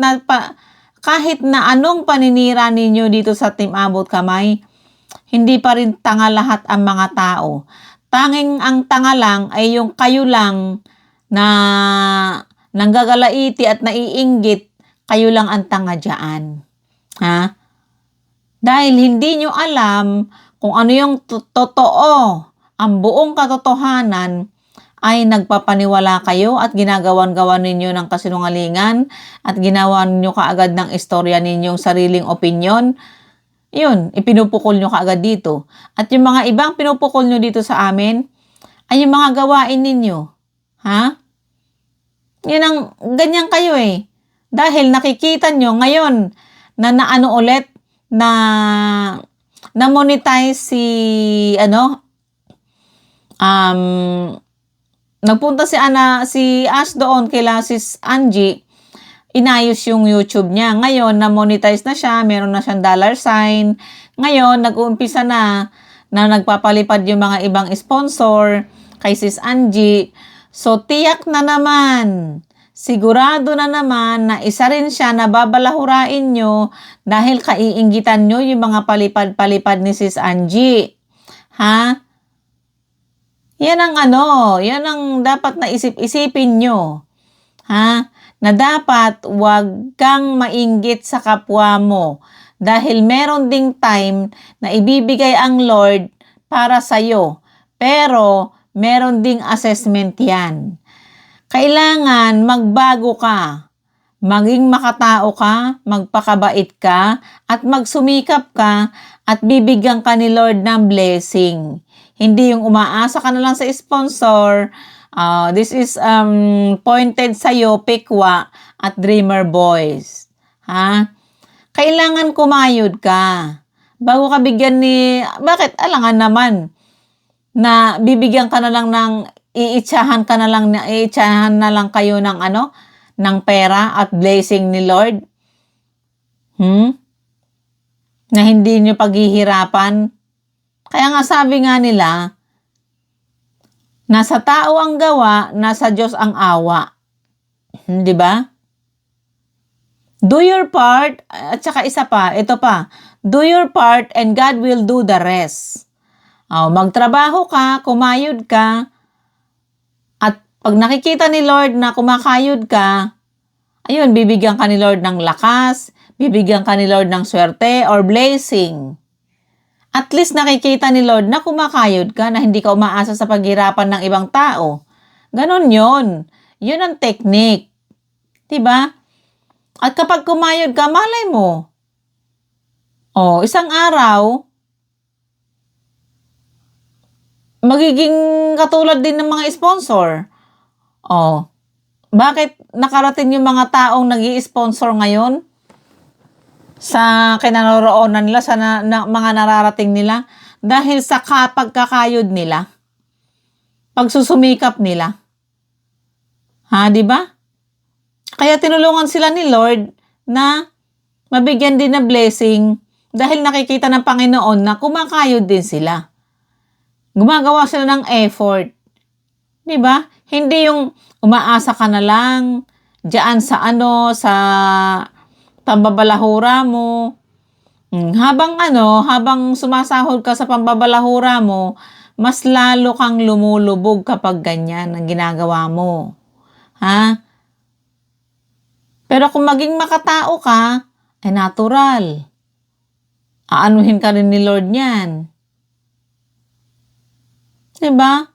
na anong paninira ninyo dito sa Team Abot Kamay, hindi pa rin tanga lahat ang mga tao. Tanging ang tanga lang ay yung kayo lang na nanggagalaiti at naiinggit, kayo lang ang tanga dyan. Ha? Dahil hindi nyo alam kung ano yung totoo, ang buong katotohanan, ay nagpapaniwala kayo at ginagawan-gawan ninyo ng kasinungalingan at ginawan nyo kaagad ng istorya ninyong sariling opinyon. Yun, ipinupukol nyo kaagad dito. At yung mga ibang pinupukol nyo dito sa amin, ay yung mga gawain ninyo. Ha? Yan ang, ganyan kayo eh. Dahil nakikita nyo ngayon na naano ulit, na monetize nagpunta si Ash doon kila sis Angie, inayos yung YouTube niya. Ngayon, na-monetize na siya, meron na siyang $sign. Ngayon, nag-uumpisa na nagpapalipad yung mga ibang sponsor kay sis Angie. So, tiyak na naman, sigurado na naman na isa rin siya na babalahurain nyo dahil kaiinggitan nyo yung mga palipad-palipad ni sis Angie. Ha? Yan ang dapat na isip-isipin nyo. Ha? Na dapat wag kang mainggit sa kapwa mo dahil meron ding time na ibibigay ang Lord para sa'yo. Pero meron ding assessment yan. Kailangan magbago ka. Maging makatao ka, magpakabait ka, at magsumikap ka at bibigyan ka ni Lord ng blessing. Hindi yung umaasa ka na lang sa sponsor. This is pointed sa'yo, Pikwa at Dreamer Boys. Ha? Kailangan kumayod ka. Bago ka bigyan bakit? Alangan naman na bibigyan ka na lang ng iitsahan na lang kayo ng ng pera at blessing ni Lord. Na hindi nyo paghihirapan. Kaya nga sabi nga nila, nasa tao ang gawa, nasa Diyos ang awa. Di ba? Do your part, at saka isa pa, ito pa, do your part and God will do the rest. Magtrabaho ka, kumayod ka, at pag nakikita ni Lord na kumakayod ka, ayun, bibigyan ka ni Lord ng lakas, bibigyan ka ni Lord ng swerte or blessing. At least nakikita ni Lord na kumakayod ka, na hindi ka umaasa sa paghirapan ng ibang tao. Ganon yun. Yun ang technique. Diba? At kapag kumayod ka, malay mo. Isang araw, magiging katulad din ng mga sponsor. Bakit nakarating yung mga taong nag-i-sponsor ngayon? Sa kinaroroonan nila, sa mga nararating nila, dahil sa pagkakayod nila, pagsusumikap nila. Ha, di ba? Kaya tinulungan sila ni Lord na mabigyan din na blessing dahil nakikita ng Panginoon na kumakayod din sila. Gumagawa sila ng effort. Di ba? Hindi yung umaasa ka na lang diyan sa sa pambabalahura mo. Habang sumasahod ka sa pambabalahura mo, mas lalo kang lumulubog kapag ganyan ang ginagawa mo. Ha? Pero kung maging makatao ka, ay natural. Aanuhin ka rin ni Lord niyan. Diba?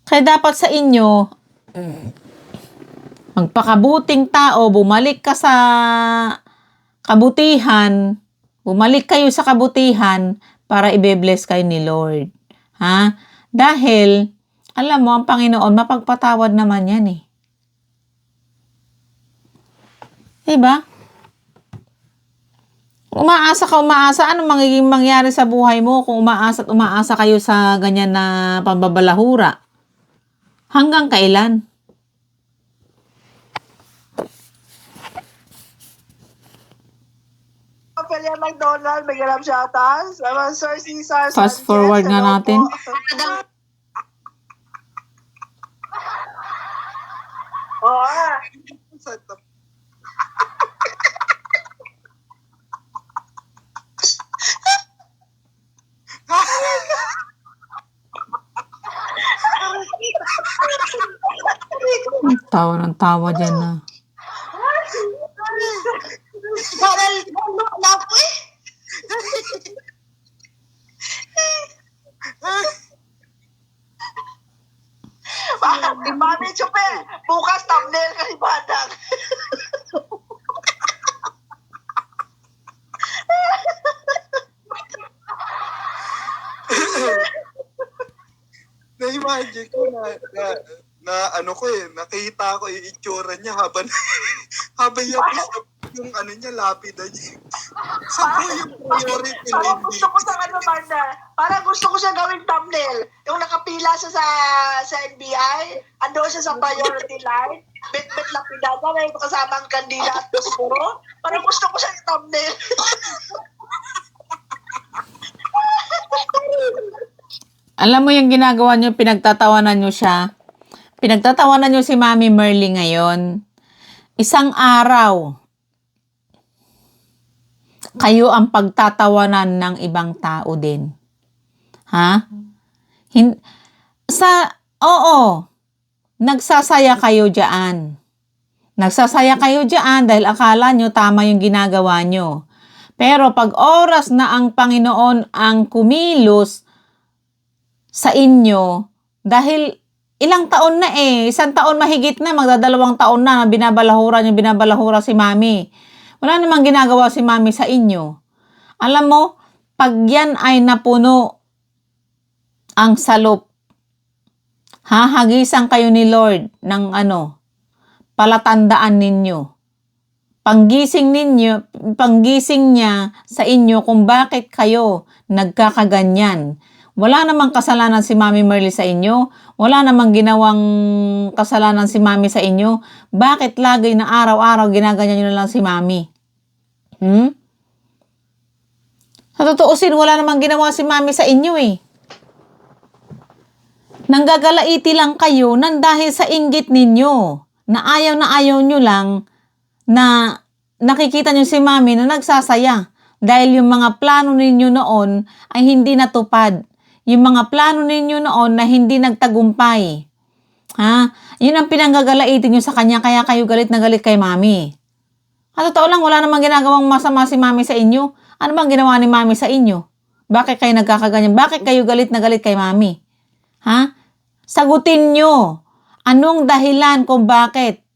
Kaya dapat sa inyo, magpakabuting tao, bumalik ka sa kabutihan, bumalik kayo sa kabutihan para ibe-bless kayo ni Lord. Ha? Dahil, alam mo, ang Panginoon, mapagpatawad naman yan eh. Diba? Umaasa, ano magiging mangyari sa buhay mo kung umaasa kayo sa ganyan na pambabalahura? Hanggang kailan? Pamilya McDonald, may ganap shoutouts. Sir Cesar Fast Sanchez, forward nga hello natin. po. Oo. Tawa ng tawa dyan na. Parang na po eh. Mami Chupe, bukas thumbnail ka ni Badang. Na-imagine ko nakita ko yung itsura niya habang yung niya, lapida niya. Saan po yung priority Parang lady? gusto ko sa Banda. Parang gusto ko siya gawing thumbnail. Yung nakapila siya sa NBI, ando siya sa priority line, bit-bit lapidada, may kasamang kandila at puspuro. Parang gusto ko siya yung thumbnail. Alam mo yung ginagawa nyo, pinagtatawanan nyo siya. Pinagtatawanan nyo si Mami Merly ngayon. Isang araw, kayo ang pagtatawanan ng ibang tao din. Ha? Nagsasaya kayo dyan. Nagsasaya kayo dyan dahil akala nyo tama yung ginagawa nyo. Pero pag oras na ang Panginoon ang kumilos sa inyo, dahil ilang taon na isang taon mahigit na, magdadalawang taon na binabalahura si Mami. Wala namang ginagawa si Mami sa inyo. Alam mo, pag yan ay napuno ang salop, hahagisan kayo ni Lord ng palatandaan ninyo. Panggising niya sa inyo kung bakit kayo nagkakaganyan. Wala namang kasalanan si Mami Merly sa inyo. Wala namang ginawang kasalanan si Mami sa inyo. Bakit lagi na araw-araw ginaganyan nyo na lang si Mami? Sa totoosin, wala namang ginawa si Mami sa inyo Nanggagalaiti lang kayo nang dahil sa inggit ninyo. Na ayaw nyo lang na nakikita nyo si Mami na nagsasaya. Dahil yung mga plano ninyo noon ay hindi natupad. Yung mga plano ninyo noon na hindi nagtagumpay. Yun ang pinanggagalaiti nyo sa kanya, kaya kayo galit na galit kay Mami. Totoo lang, wala namang ginagawang masama si Mami sa inyo. Ano bang ginawa ni Mami sa inyo? Bakit kayo nagkakaganyan? Bakit kayo galit na galit kay Mami? Sagutin nyo. Anong dahilan kung bakit?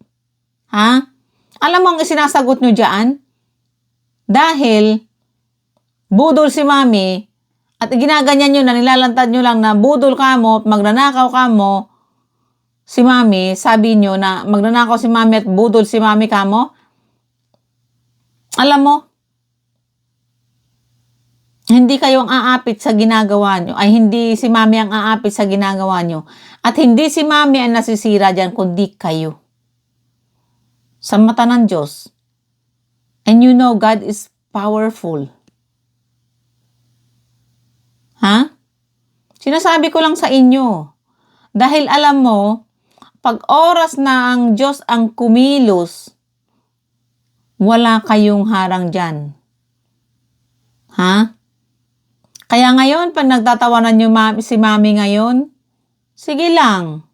Alam mo ang isinasagot nyo dyan? Dahil budol si Mami, at ginaganyan nyo na, nilalantad nyo lang na budol ka mo, magnanakaw ka mo, si Mami, sabi nyo na magnanakaw si Mami at budol si Mami ka mo. Alam mo, hindi kayo ang aapit sa ginagawa nyo, ay hindi si mami ang aapit sa ginagawa nyo, at hindi si mami ang nasisira dyan, kundi kayo. Sa mata ng Diyos. And you know God is powerful. Ha? Sinasabi ko lang sa inyo. Dahil alam mo, pag oras na ang Diyos ang kumilos, wala kayong harang dyan. Ha? Kaya ngayon, pag nagtatawanan nyo si mami ngayon, sige lang.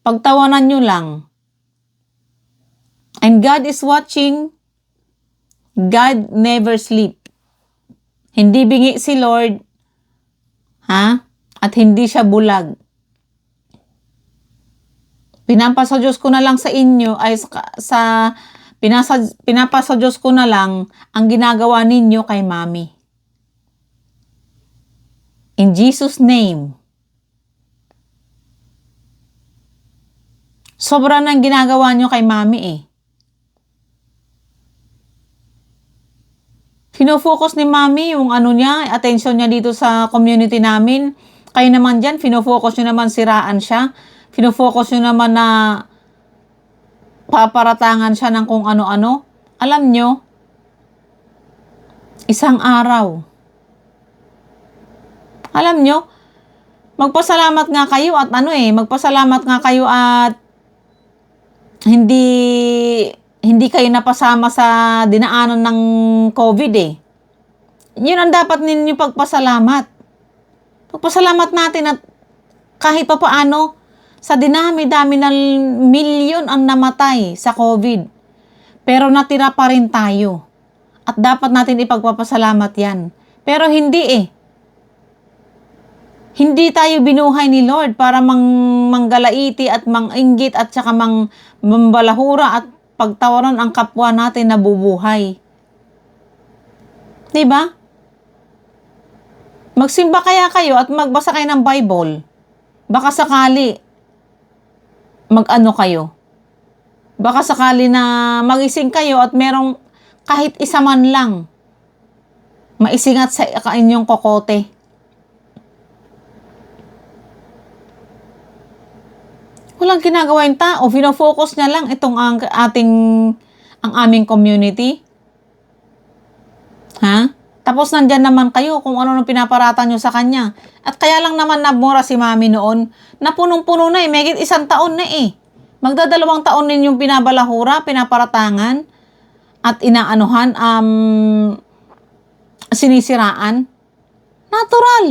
Pagtawanan nyo lang. And God is watching. God never sleep. Hindi bingi si Lord. Ha? At hindi siya bulag. Pinapasa Diyos ko na lang sa inyo ay pinapasa Diyos ko na lang ang ginagawa ninyo kay mami. In Jesus' name. Sobra nang ginagawa nyo kay mami eh. Fino-focus ni mami yung ano niya, attention niya dito sa community namin. Kayo naman dyan, fino-focus nyo naman siraan siya. Fino-focus nyo naman na paparatangan siya ng kung ano-ano. Alam nyo, isang araw. Alam nyo, magpasalamat nga kayo at magpasalamat nga kayo at hindi kayo napasama sa dinaanan ng COVID eh. Yun ang dapat ninyo pagpasalamat. Pagpasalamat natin at kahit pa paano, sa dinami-dami ng milyon ang namatay sa COVID. Pero natira pa rin tayo. At dapat natin ipagpapasalamat yan. Pero hindi eh. Hindi tayo binuhay ni Lord para manggalaiti at manginggit at saka mambalahura at pagtawaran ang kapwa natin na bubuhay. Diba? Magsimba kaya kayo at magbasa kayo ng Bible. Baka sakali mag-ano kayo. Baka sakali na magising kayo at merong kahit isa man lang maisingat sa inyong kokote. Walang ginagawa yung tao. Fino-focus niya lang itong ang aming community. Ha? Tapos nandyan naman kayo kung ano nang pinaparata nyo sa kanya. At kaya lang naman nabmura si mami noon na punong-puno na eh. Megit 1 taon na eh. Magdadalawang taon din yung pinabalahura, pinaparatangan at inaanuhan, sinisiraan. Natural.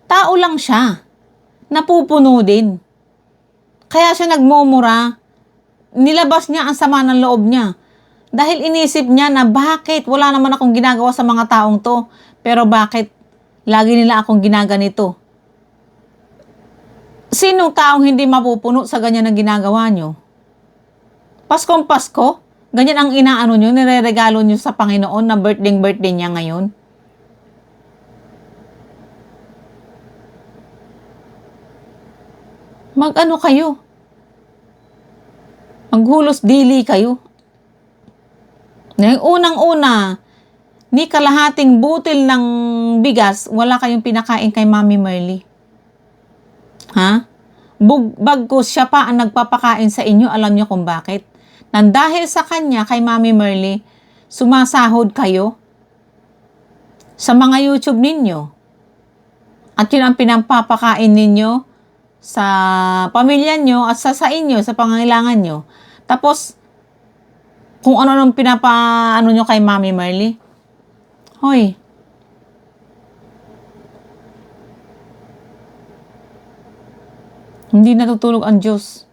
Tao lang siya. Napupuno din. Kaya siya nagmumura. Nilabas niya ang sama ng loob niya. Dahil inisip niya na bakit wala naman akong ginagawa sa mga taong to. Pero bakit lagi nila akong ginaganito? Sinong taong hindi mapupuno sa ganyan ang ginagawa nyo? Paskong Pasko? Ganyan ang inaano nyo, nireregalo nyo sa Panginoon na birthday niya ngayon? Mag-ano kayo? Maghulos dili kayo. Ngayong unang-una, ni kalahating butil ng bigas, wala kayong pinakain kay Mami Merly. Ha? Bagkus siya pa ang nagpapakain sa inyo, alam niyo kung bakit? Nang dahil sa kanya, kay Mami Merly, sumasahod kayo sa mga YouTube ninyo. At yun ang pinampapakain ninyo sa pamilya nyo at sa inyo, sa pangangailangan nyo. Tapos, kung ano nung pinapaano nyo kay Mami Merly. Hoy. Hindi natutulog ang Diyos.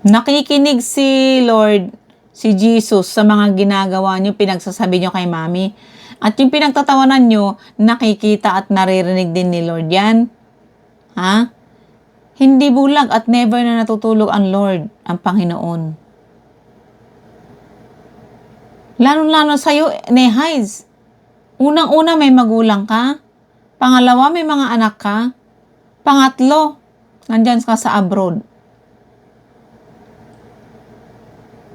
Nakikinig si Lord, si Jesus sa mga ginagawa nyo, pinagsasabi nyo kay Mami. At yung pinagtatawanan nyo, nakikita at naririnig din ni Lord yan. Ha? Hindi bulag at never na natutulog ang Lord, ang Panginoon. Lalo-lalo sa'yo, Nehides. Unang-una may magulang ka. Pangalawa, may mga anak ka. Pangatlo, nandyan ka sa abroad.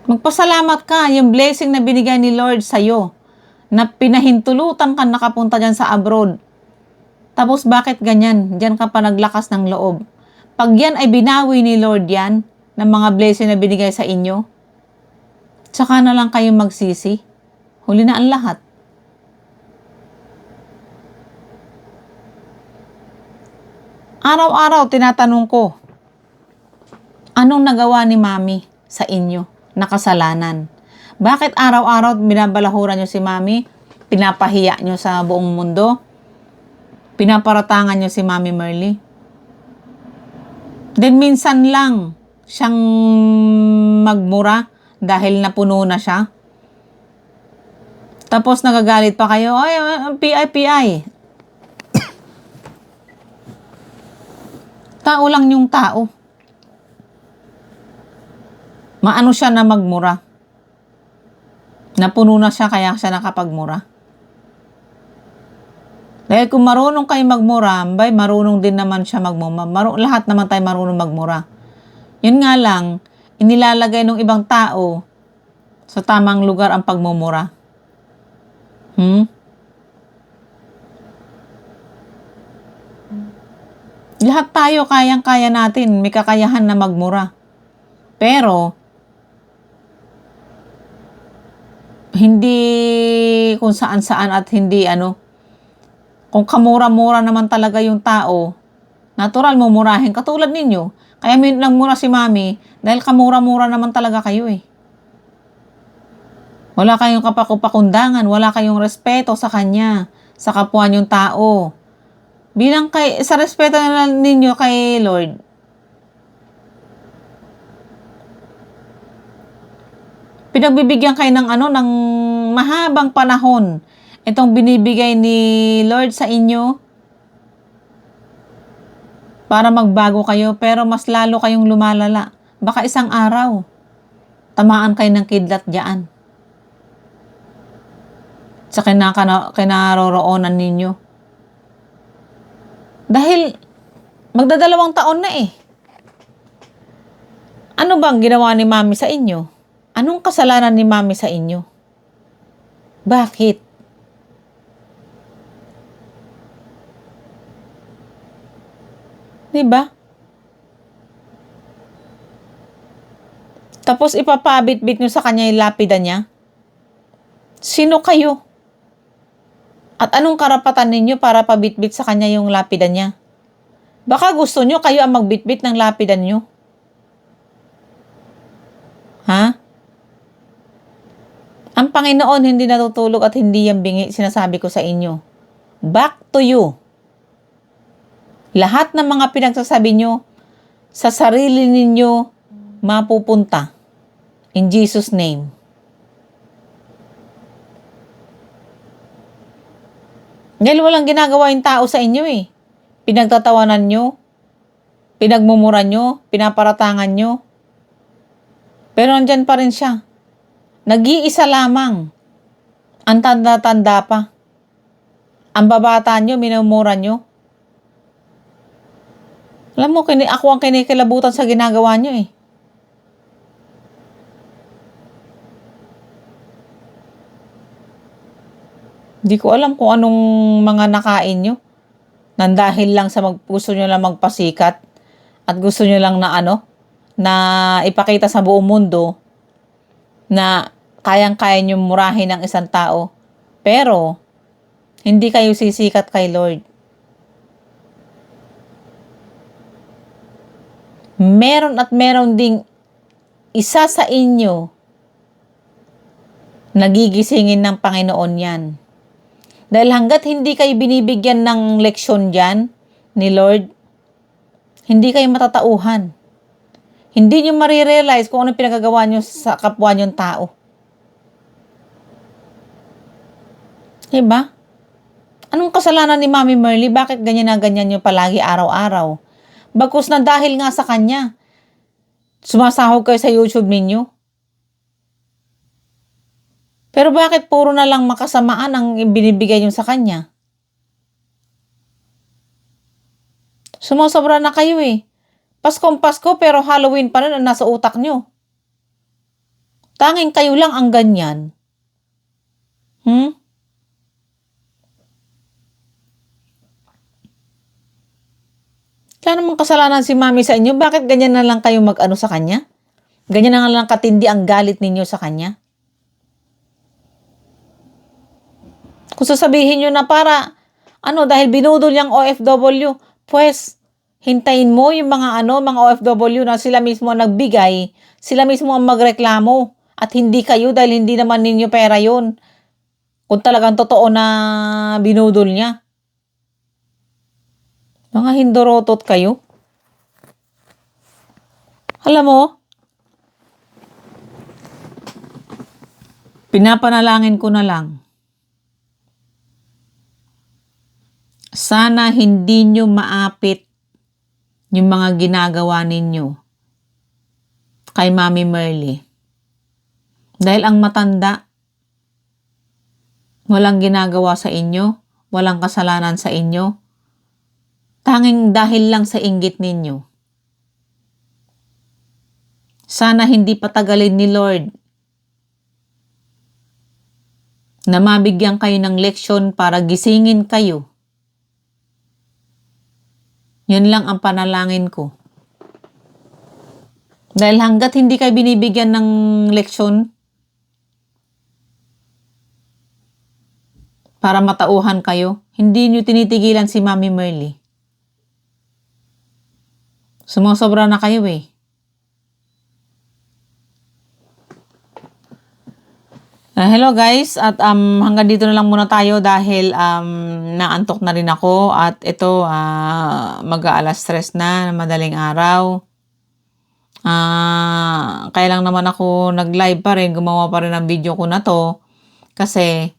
Magpasalamat ka, yung blessing na binigay ni Lord sa'yo. na pinahintulutan ka nakapunta dyan sa abroad. Tapos bakit ganyan? Diyan ka pa naglakas ng loob. Pag yan ay binawi ni Lord yan, ng mga blessing na binigay sa inyo, tsaka na lang kayo magsisi. Huli na ang lahat. Araw-araw tinatanong ko, anong nagawa ni Mami sa inyo na kasalanan? Bakit araw-araw binabalahuran nyo si Mami? Pinapahiya nyo sa buong mundo? Pinaparatangan nyo si Mami Merly? Then minsan lang siyang magmura dahil napuno na siya. Tapos nagagalit pa kayo, ay, PI. Tao lang yung tao. Maano siya na magmura? Napuno na siya kaya siya nakapagmura. Dahil kung marunong kayo magmura, marunong din naman siya magmura. Lahat naman tayo marunong magmura. Yun nga lang, inilalagay ng ibang tao sa tamang lugar ang pagmumura. Lahat tayo kayang-kaya natin, may kakayahan na magmura. Pero, hindi kung saan-saan at hindi kung kamura-mura naman talaga yung tao, natural mumurahin. Katulad ninyo, kaya may nagmura si Mami dahil kamura-mura naman talaga kayo eh. Wala kayong kapakupakundangan, wala kayong respeto sa kanya, sa kapwa niyong tao. Bilang sa respeto na ninyo kay Lord, pinagbibigyan kayo ng ng mahabang panahon. Itong binibigay ni Lord sa inyo para magbago kayo, pero mas lalo kayong lumalala. Baka isang araw, tamaan kayo ng kidlat diyan. Sa kinaroroonan ninyo. Dahil magdadalawang taon na eh. Ano bang ginawa ni Mami sa inyo? Anong kasalanan ni Mami sa inyo? Bakit? Diba? Tapos ipapabit-bit nyo sa kanya yung lapida niya? Sino kayo? At anong karapatan ninyo para pabitbit sa kanya yung lapida niya? Baka gusto nyo kayo ang magbitbit ng lapida nyo. Ha? Ang Panginoon hindi natutulog at hindi yan bingi, sinasabi ko sa inyo. Back to you. Lahat ng mga pinagsasabi nyo, sa sarili ninyo mapupunta. In Jesus' name. Dahil walang ginagawa yung tao sa inyo eh. Pinagtatawanan nyo, pinagmumura nyo, pinaparatangan nyo. Pero nandyan pa rin siya. Nag-iisa lamang. Ang tanda-tanda pa. Ang babata nyo, minumura nyo. Alam mo, ako ang kinikilabutan sa ginagawa nyo eh. Di ko alam kung anong mga nakain nyo. Nandahil lang sa gusto nyo lang magpasikat at gusto nyo lang na na ipakita sa buong mundo na kayang-kaya nyo murahin ng isang tao. Pero, hindi kayo sisikat kay Lord. Meron at meron ding isa sa inyo nagigisingin ng Panginoon yan. Dahil hanggat hindi kayo binibigyan ng leksyon dyan ni Lord, hindi kayo matatauhan. Hindi nyo marirealize kung anong pinagagawa nyo sa kapwa nyong tao. Diba? Anong kasalanan ni Mami Merly? Bakit ganyan na ganyan nyo palagi araw-araw? Bagkus na dahil nga sa kanya, sumasahog kayo sa YouTube ninyo. Pero bakit puro na lang makasamaan ang binibigay nyo sa kanya? Sumasobra na kayo eh. Paskong Pasko pero Halloween pa rin ang nasa utak nyo. Tanging kayo lang ang ganyan. Wala namang kasalanan si mami sa inyo. Bakit ganyan na lang kayo mag-ano sa kanya? Ganyan na lang katindi ang galit ninyo sa kanya? Kung sasabihin nyo na para, dahil binudol niyang OFW, pues, hintayin mo yung mga mga OFW na sila mismo ang nagbigay, sila mismo ang magreklamo, at hindi kayo dahil hindi naman ninyo pera yun. Kung talagang totoo na binudol niya. Mga hindorotot kayo. Alam mo, pinapanalangin ko na lang. Sana hindi nyo maapit yung mga ginagawa ninyo kay Mami Merly. Dahil ang matanda, walang ginagawa sa inyo, walang kasalanan sa inyo, tanging dahil lang sa inggit ninyo. Sana hindi patagalin ni Lord na mabigyan kayo ng leksyon para gisingin kayo. Yun lang ang panalangin ko. Dahil hanggat hindi kayo binibigyan ng leksyon para matauhan kayo, hindi nyo tinitigilan si Mami Merly. Sumasobra na kayo eh. Hello guys, at hanggang dito na lang muna tayo dahil naantok na rin ako at ito mag-aalas 3 na madaling araw. Kaya lang naman ako nag-live pa rin, gumawa pa rin ng video ko na to kasi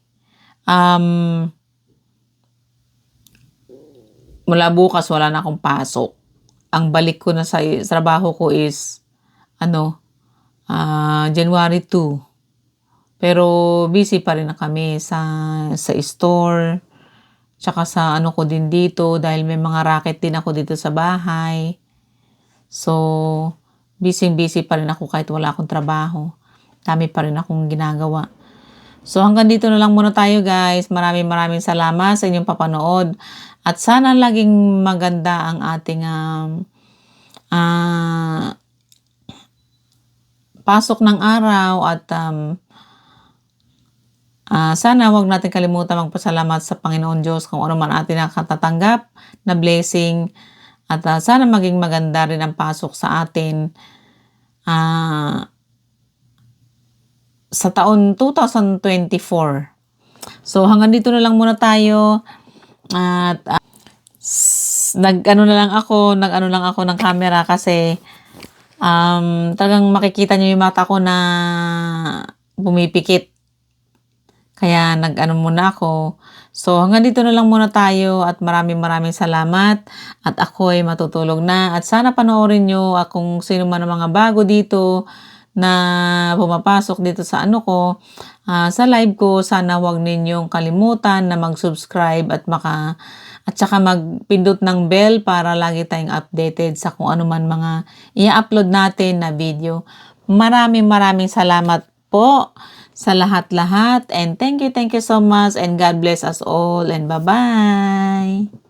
mula bukas wala na akong pasok. Ang balik ko na sa trabaho ko is January 2. Pero busy pa rin na kami sa store. Tsaka sa ko din dito dahil may mga racket din ako dito sa bahay. So, busy pa rin ako kahit wala akong trabaho. Dami pa rin akong ginagawa. So, hanggang dito na lang muna tayo guys. Maraming salamat sa inyong papanood. At sana laging maganda ang ating pasok ng araw at sana wag natin kalimutan magpasalamat sa Panginoon Diyos kung ano man atin nakatatanggap na blessing at sana maging maganda rin ang pasok sa atin sa taon 2024. So hanggang dito na lang muna tayo at nag-ano lang ako ng camera kasi talagang makikita nyo yung mata ko na pumipikit. Kaya nag-ano muna ako. So hanggang dito na lang muna tayo at maraming salamat at ako ay matutulog na at sana panoorin nyo kung sino man ang mga bago dito na pumapasok dito sa sa live ko. Sana wag ninyong kalimutan na mag-subscribe at saka magpindot ng bell para lagi tayong updated sa kung ano man mga i-upload natin na video. Maraming salamat po sa lahat-lahat and thank you so much and God bless us all and bye-bye.